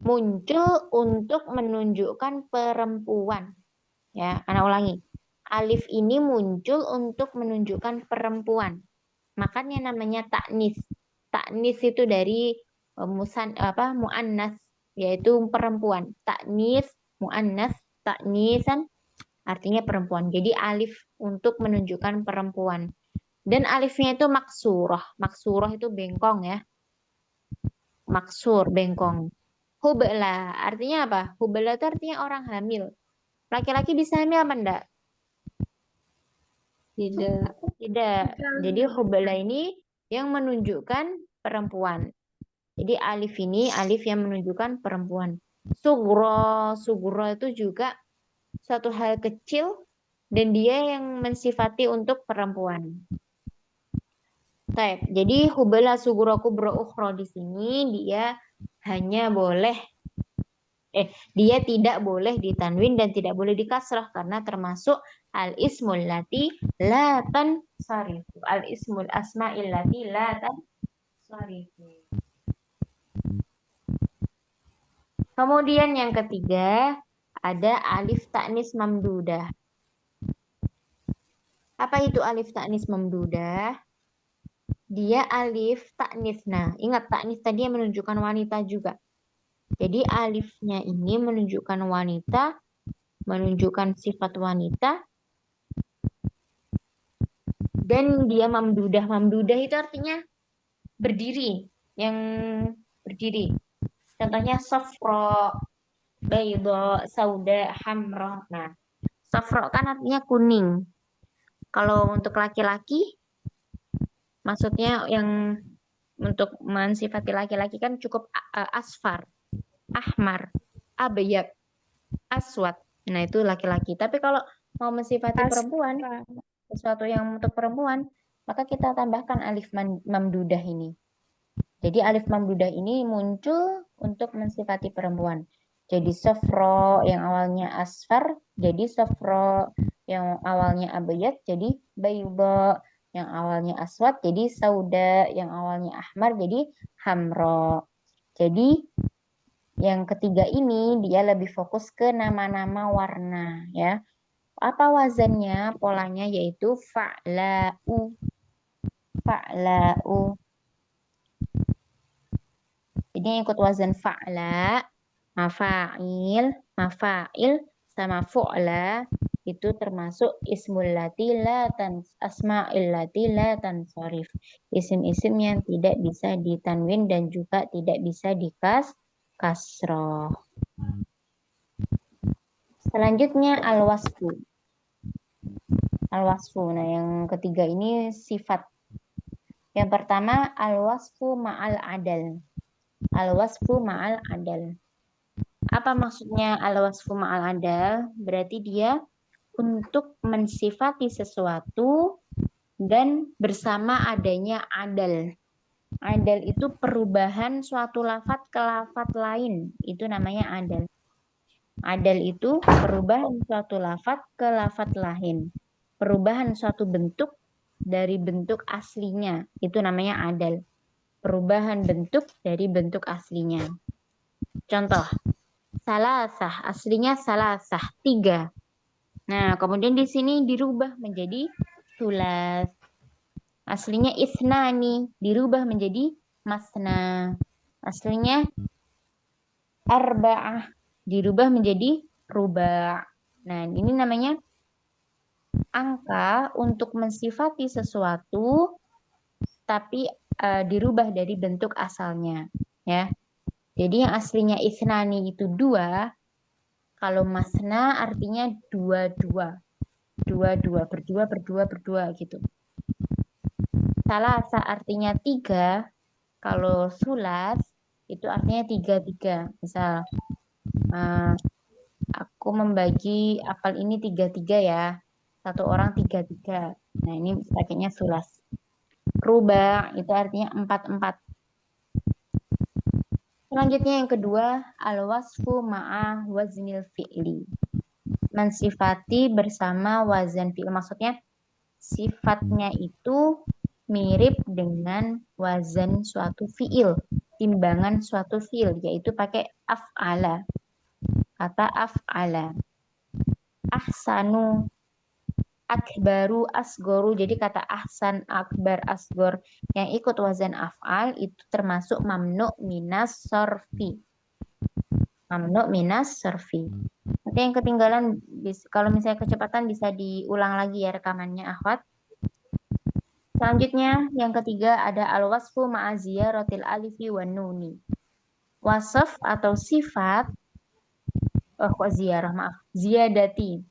muncul untuk menunjukkan perempuan. Ya, Ana ulangi. Alif ini muncul untuk menunjukkan perempuan. Makanya namanya ta'nis. Ta'nis itu dari mu'annas, yaitu perempuan. Ta'nis, mu'annas, ta'nisan artinya perempuan. Jadi alif untuk menunjukkan perempuan. Dan alifnya itu maksurah. Maksurah itu bengkong ya. Maksur, bengkong. Hubla, artinya apa? Hubla itu artinya orang hamil. Laki-laki bisa hamil apa enggak? Tidak. Jadi hubla ini yang menunjukkan perempuan. Jadi alif ini alif yang menunjukkan perempuan. Sugro itu juga suatu hal kecil dan dia yang mensifati untuk perempuan. Baik, jadi hubla sugro kubro ukhro di sini dia hanya boleh dia tidak boleh ditanwin dan tidak boleh dikasrah karena termasuk Al-ismul lati la tansarifu. Al-ismul asma'il lati la tansarifu. Kemudian yang ketiga ada alif ta'nis mamdudah. Apa itu alif ta'nis mamdudah? Dia alif ta'nis. Nah, ingat ta'nis tadi yang menunjukkan wanita juga. Jadi alifnya ini menunjukkan wanita, menunjukkan sifat wanita, dan dia mamdudah. Mamdudah itu artinya berdiri, yang berdiri. Contohnya safra, bayda, sauda, hamra. Nah, safra kan artinya kuning. Kalau untuk laki-laki, maksudnya yang untuk mensifati laki-laki kan cukup asfar, ahmar, abyad, aswad. Nah, itu laki-laki. Tapi kalau mau mensifati perempuan, sesuatu yang untuk perempuan, maka kita tambahkan alif mamdudah ini. Jadi alif mamdudah ini muncul untuk mensifati perempuan. Jadi safra yang awalnya asfar, jadi safra yang awalnya abyad, jadi bayda yang awalnya aswad, jadi sauda yang awalnya ahmar, jadi hamra. Jadi yang ketiga ini dia lebih fokus ke nama-nama warna ya. Apa wazannya? Polanya yaitu fa'la'u. Fa'la'u. Jadi yang ikut wazan fa'la, mafa'il, mafa'il sama fu'la itu termasuk ismul lati la asma'il lati la tansharif. Isim-isim yang tidak bisa ditanwin dan juga tidak bisa kasroh. Selanjutnya al-wasfu. Al-wasfu. Nah, yang ketiga ini sifat. Yang pertama al-wasfu ma'al adal. Al-wasfu ma'al adal. Apa maksudnya al-wasfu ma'al adal? Berarti dia untuk mensifati sesuatu dan bersama adanya adal. Adal itu perubahan suatu lafadz ke lafadz lain. Itu namanya adal. Adal itu perubahan suatu lafadz ke lafadz lain. Perubahan suatu bentuk dari bentuk aslinya. Itu namanya adal. Perubahan bentuk dari bentuk aslinya. Contoh, salasah, aslinya salasah, 3. Nah, kemudian di sini dirubah menjadi sulas. Aslinya isnani, dirubah menjadi masna. Aslinya arba'ah, dirubah menjadi ruba'. Nah, ini namanya angka untuk mensifati sesuatu tapi dirubah dari bentuk asalnya, ya. Jadi yang aslinya isnani itu 2, kalau masna artinya 2-2. 2-2, berdua gitu. Salasa artinya 3, kalau sulas itu artinya 3-3. Misal aku membagi apel ini 3-3 ya. Satu orang 3-3. Nah, ini pakainya sulas. Ruba itu artinya 4-4. Selanjutnya yang kedua, al-wasfu ma'a waznil fi'li. Mensifati bersama wazan fi'il. Maksudnya sifatnya itu mirip dengan wazan suatu fi'il, timbangan suatu fi'il, yaitu pakai af'ala. Kata af'ala. Ahsanu, akbaru, asgoru. Jadi kata ahsan, akbar, asgor yang ikut wazan af'al itu termasuk mamnu' minas sorfi. Mamnu' minas sorfi. Nanti yang ketinggalan, kalau misalnya kecepatan bisa diulang lagi ya rekamannya, akhwat. Selanjutnya yang ketiga ada al-wasfu ma'a ziyaratil alifi wan nuni. Wasaf atau sifat ziyadati.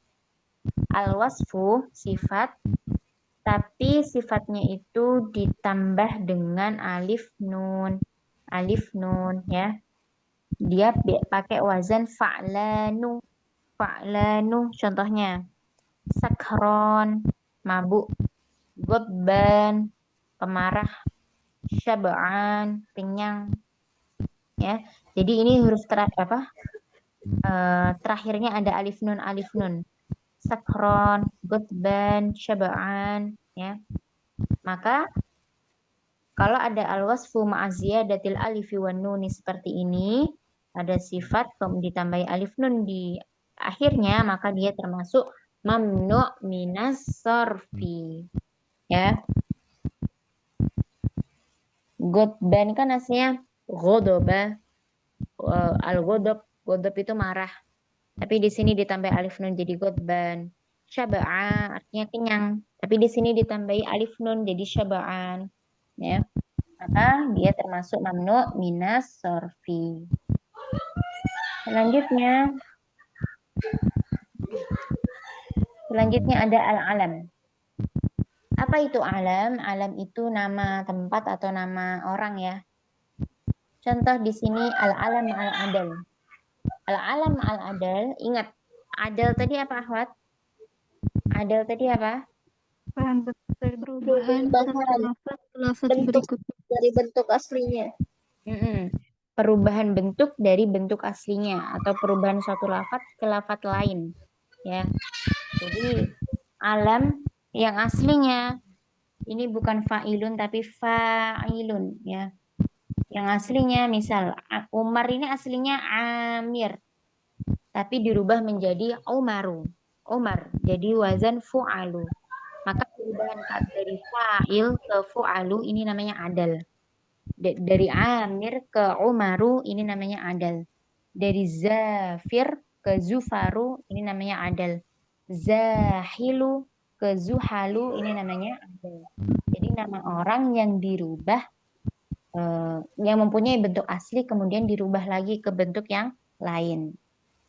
Al-wasfu sifat, tapi sifatnya itu ditambah dengan alif nun. Alif nun ya. Dia pakai wazan fa'lanu. Fa'lanu contohnya sakron, mabuk, godban, pemarah, syab'an, kenyang. Ya. Jadi ini huruf terakhirnya ada alif nun. Sakron, gotban, syaba'an, ya. Maka kalau ada al-wasfu ma'aziyadatil alifi wan nuni seperti ini, ada sifat ditambahi alif nun di akhirnya, maka dia termasuk mamnu' minas sorfi. Ya. Gotban kan aslinya ghodoba, al-ghodob, ghodob itu marah. Tapi di sini ditambah alif nun jadi gotban. Syaba'a artinya kenyang. Tapi di sini ditambahi alif nun jadi syaba'an. Ya. Maka dia termasuk mamnu minas sorfi. Selanjutnya ada al-alam. Apa itu alam? Alam itu nama tempat atau nama orang ya. Contoh di sini al-alam al-adal. Al-alam al-adal, ingat adal tadi apa Ahwat? Adal tadi apa? Bahan perubahan lafaz berikutnya dari bentuk aslinya. Perubahan bentuk dari bentuk aslinya atau perubahan suatu lafaz ke lafaz lain ya. Jadi alam yang aslinya ini bukan fa'ilun tapi fa'ilun ya. Yang aslinya misal Umar ini aslinya Amir tapi dirubah menjadi Umaru. Umar jadi wazan fu'alu. Maka perubahan dari fa'il ke fu'alu ini namanya adal. Dari Amir ke Umaru ini namanya adal. Dari Zafir ke Zufaru ini namanya adal. Zahilu ke Zuhalu ini namanya adal. Jadi nama orang yang dirubah yang mempunyai bentuk asli kemudian dirubah lagi ke bentuk yang lain.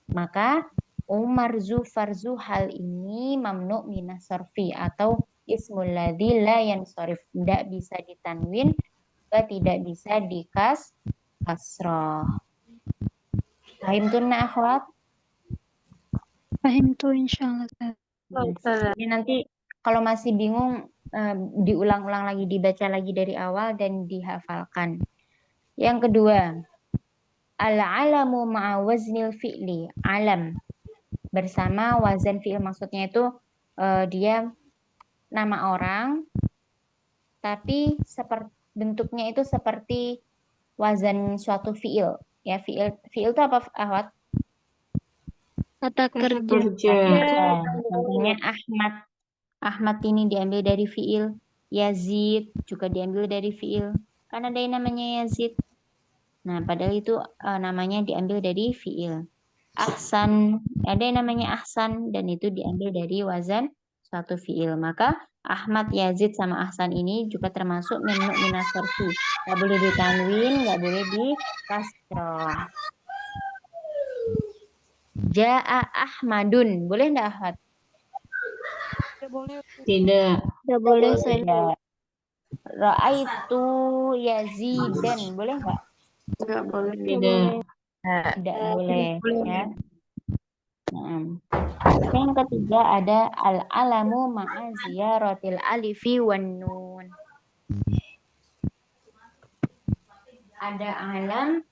Maka Umar, Zufar, Zuhal ini mamnu minas sorfi atau ismul ladzi la yansarif, tidak bisa ditanwin, tidak bisa kasroh. Paham tuh nak akhwat? Paham tuh insyaallah. Ini nanti kalau masih bingung diulang-ulang lagi, dibaca lagi dari awal dan dihafalkan. Yang kedua, al-alamu ma'a waznil fi'li. Alam bersama wazan fi'il, maksudnya itu dia nama orang tapi bentuknya itu seperti wazan suatu fi'il. Ya, fi'il itu apa Ahwat? Kata kerja. Contohnya Ahmad. Ahmad ini diambil dari fi'il. Yazid juga diambil dari fi'il. Kan ada yang namanya Yazid. Nah, padahal itu namanya diambil dari fi'il. Ahsan, ada yang namanya Ahsan dan itu diambil dari wazan suatu fi'il. Maka Ahmad, Yazid sama Ahsan ini juga termasuk mamnu minas sorfi. Gak boleh ditanwin, gak boleh dikasroh. Ja'a Ahmadun, boleh enggak Ahmad? Tidak. Tidak boleh saya. Tidak. Ra'aitu Yazidan, boleh enggak? Enggak boleh. Tidak. Tidak boleh ya. Yang ketiga ada al-alamu ma'a ziyaratil alifi wan nun. Ada alam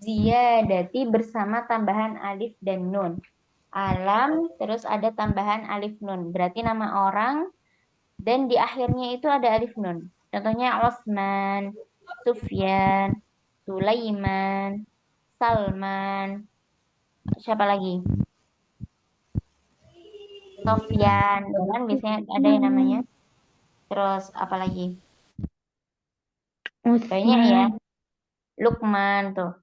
ziyadati bersama tambahan alif dan nun. Alam terus ada tambahan alif nun. Berarti nama orang dan di akhirnya itu ada alif nun. Contohnya Osman, Sufyan, Sulaiman, Salman, siapa lagi? Sofyan, kan biasanya ada yang namanya. Terus apa lagi? Banyak ya. Lukman tuh.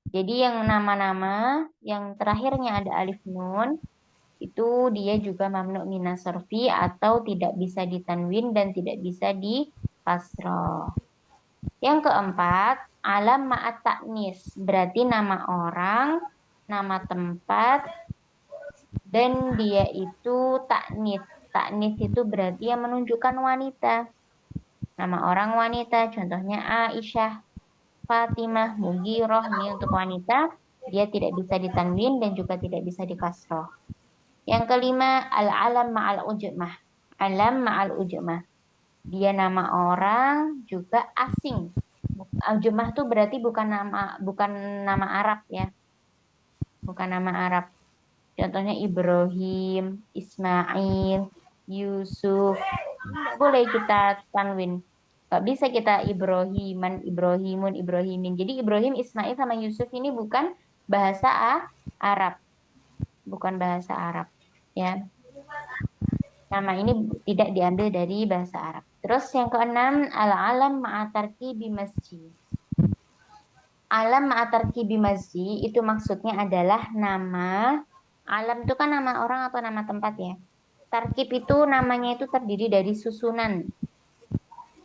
Jadi yang nama-nama yang terakhirnya ada alif nun itu dia juga mamnu minas sorfi atau tidak bisa ditanwin dan tidak bisa dikasroh. Yang keempat, alam ma'at ta'nis, berarti nama orang, nama tempat, dan dia itu ta'nis. Ta'nis itu berarti yang menunjukkan wanita. Nama orang wanita, contohnya Aisyah, Fatimah, Mughirah, ini untuk wanita, dia tidak bisa ditanwin dan juga tidak bisa dikasroh. Yang kelima, al-alam ma'al ujmah. Alam ma'al ujmah. Dia nama orang juga asing. Ujmah itu berarti bukan nama Arab ya. Bukan nama Arab. Contohnya Ibrahim, Ismail, Yusuf. Nggak boleh kita tanwin. Nggak bisa kita Ibrahiman, Ibrahimun, Ibrahimin. Jadi Ibrahim, Ismail, sama Yusuf ini bukan bahasa Arab. Bukan bahasa Arab. Ya. Nama ini tidak diambil dari bahasa Arab. Terus yang keenam, al-alam ma'atarki bimasjid. Alam ma'atarki bimasjid itu maksudnya adalah nama. Alam itu kan nama orang atau nama tempat ya. Tarkib itu namanya itu terdiri dari susunan.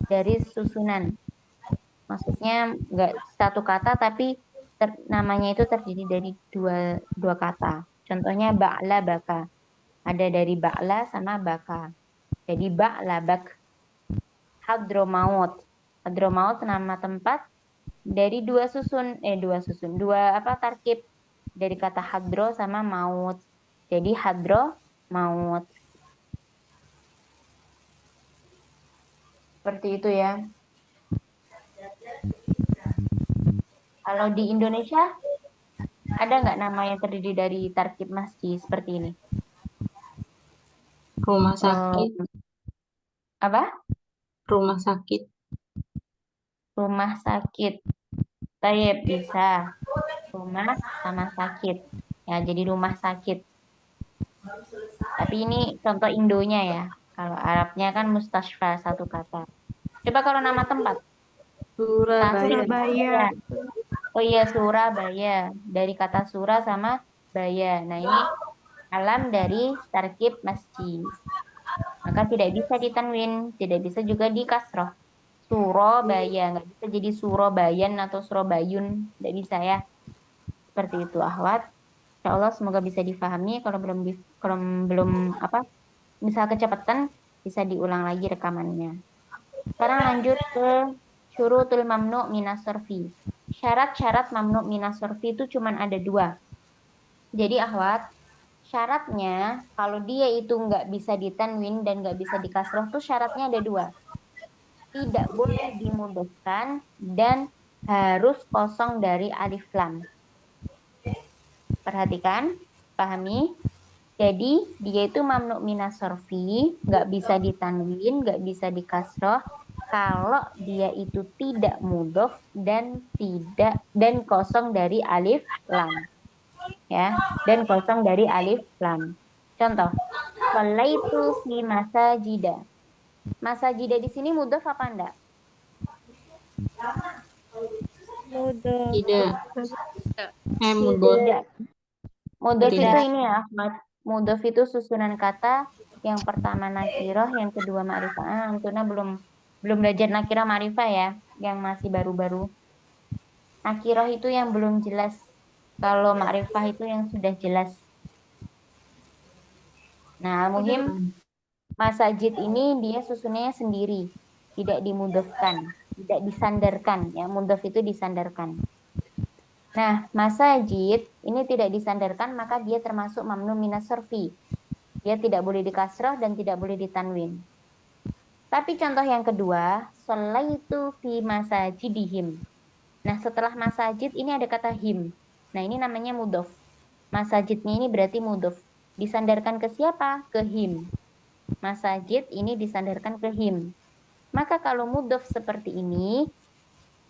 Dari susunan. Maksudnya nggak satu kata tapi namanya itu terdiri dari dua kata. Contohnya ba'la baka. Ada dari ba'la sama baka. Jadi ba'la bak. Hadromaut. Hadromaut nama tempat dari dua tarkib dari kata hadro sama maut. Jadi hadro maut. Seperti itu ya. Kalau di Indonesia ada nggak nama yang terdiri dari tarkib masjid seperti ini? Rumah sakit. Apa? Rumah sakit. Rumah sakit. Tayyib bisa. Rumah sama sakit. Ya, jadi rumah sakit. Tapi ini contoh Indonya ya. Kalau Arabnya kan mustashfa satu kata. Coba kalau nama tempat. Surabaya. Oh iya, Surabaya. Dari kata sura sama baya. Nah, ini alam dari tarkib masjid. Maka tidak bisa ditanwin, tidak bisa juga di kasroh. Surabaya, nggak bisa jadi Surabayan atau Surabayun, tidak bisa ya. Seperti itu, akhwat. Insya Allah semoga bisa difahami. Kalau belum misal kecepatan, bisa diulang lagi rekamannya. Sekarang lanjut ke syurutul mamnu minas sorfi. Syarat-syarat mamnu minas sorfi itu cuma ada 2. Jadi akhwat, syaratnya kalau dia itu nggak bisa ditanwin dan nggak bisa dikasroh tuh syaratnya ada 2. Tidak boleh dimudahkan dan harus kosong dari alif lam. Perhatikan, pahami. Jadi dia itu mamnu minas sorfi, nggak bisa ditanwin, nggak bisa dikasroh kalau dia itu tidak mudhof dan kosong dari alif lam. Ya, dan kosong dari alif lam. Contoh, sholaitu fi masajida. Masajida di sini mudhof apa enggak? Mudah. Tidak. Mudhof. Mudhof Tidak. itu ini ya, Ahmad. Mudhof itu susunan kata yang pertama nakiroh, yang kedua ma'rifah. Antuna belum belajar nakirah ma'rifah ya, yang masih baru-baru. Nakiroh itu yang belum jelas. Kalau ma'rifah itu yang sudah jelas. Nah, muhim masajid ini dia susunannya sendiri, tidak dimudhofkan, tidak disandarkan. Ya, mudhof itu disandarkan. Nah, masajid ini tidak disandarkan, maka dia termasuk mamnu minas sorfi. Dia tidak boleh dikasroh dan tidak boleh ditanwin. Tapi contoh yang kedua, sholaitu fi masajidihim. Nah, setelah masajid ini ada kata him. Nah, ini namanya mudhof. Masajidnya ini berarti mudhof. Disandarkan ke siapa? Ke him. Masajid ini disandarkan ke him. Maka kalau mudhof seperti ini,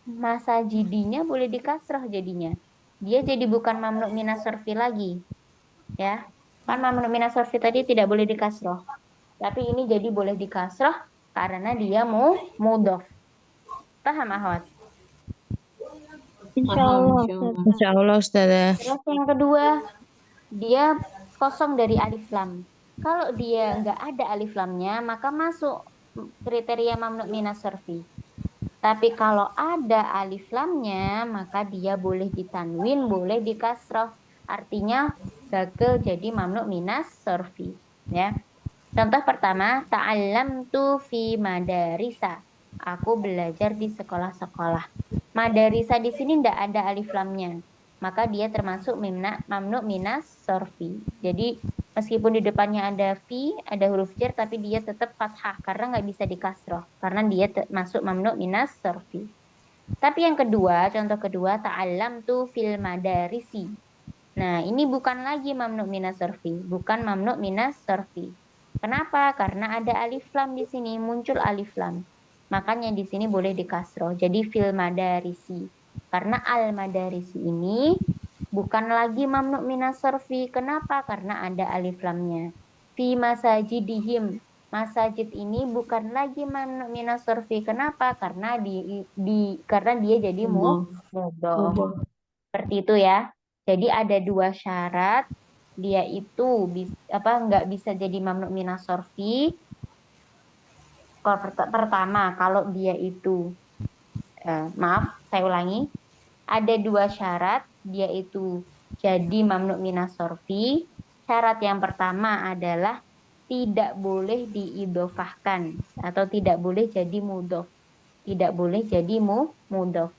masajidinya boleh dikasroh jadinya. Dia jadi bukan mamnu minas sorfi lagi. Ya. Kan mamnu minas sorfi tadi tidak boleh dikasroh. Tapi ini jadi boleh dikasroh karena dia mau mudhof. Paham, akhwat? Insya Allah. Ustazah. Terus yang kedua, dia kosong dari alif lam. Kalau dia nggak ada alif lamnya, maka masuk kriteria mamnu minas sorfi. Tapi kalau ada alif lamnya, maka dia boleh ditanwin, boleh dikasroh. Artinya gagal jadi mamnu minas sorfi. Ya. Contoh pertama, ta'allamtu fi madarisa. Aku belajar di sekolah-sekolah. Madarisa di sini tidak ada alif lamnya. Maka dia termasuk mamnu minas sorfi. Jadi meskipun di depannya ada fi, ada huruf jar, tapi dia tetap fathah karena nggak bisa dikasroh. Karena dia masuk mamnu minas sorfi. Tapi yang kedua, contoh kedua, ta'allamtu fil madarisi. Nah, ini bukan lagi mamnu minas sorfi, bukan mamnu minas sorfi. Kenapa? Karena ada alif lam di sini, muncul alif lam. Makanya di sini boleh dikasroh. Jadi fil madarisi. Karena al madarisi ini bukan lagi mamnu minas sorfi. Kenapa? Karena ada alif lamnya. Fi masajidihim. Masajid ini bukan lagi mamnu minas sorfi. Kenapa? Karena karena dia jadi mudhof. Seperti itu ya. Jadi ada dua syarat. Dia itu nggak bisa jadi mamnu minas sorfi. Pertama, kalau dia itu maaf, saya ulangi. Ada dua syarat, dia itu jadi mamnu minas sorfi. Syarat yang pertama adalah tidak boleh diidofahkan atau tidak boleh jadi mudhof. Tidak boleh jadi mudhof.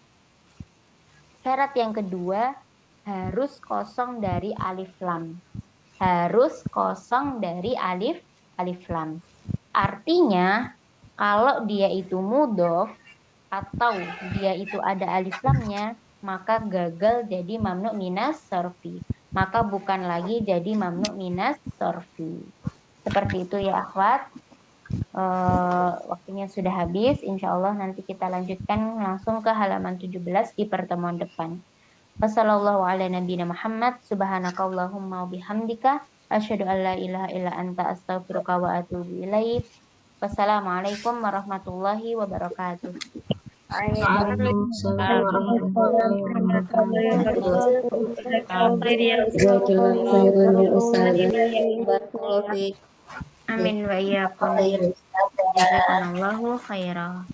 Syarat yang kedua harus kosong dari alif lam. Harus kosong dari alif lam. Artinya kalau dia itu mudhof atau dia itu ada alif lamnya, maka gagal jadi mamnu minas sorfi. Maka bukan lagi jadi mamnu minas sorfi. Seperti itu ya akhwat. Waktunya sudah habis. Insya Allah nanti kita lanjutkan langsung ke halaman 17 di pertemuan depan. Wassalamualaikum Muhammad. Subhanakallahumma wabihamdika. Asyhadu an la ilaha illa anta astaghfiruka wa atubu ilaik. Wassalamualaikum warahmatullahi wabarakatuh. Waalaikumsalam warahmatullahi wabarakatuh. Jazakallahu khairan ya Ustaz. Amin wa iyyakum. Jazakallahu khairan.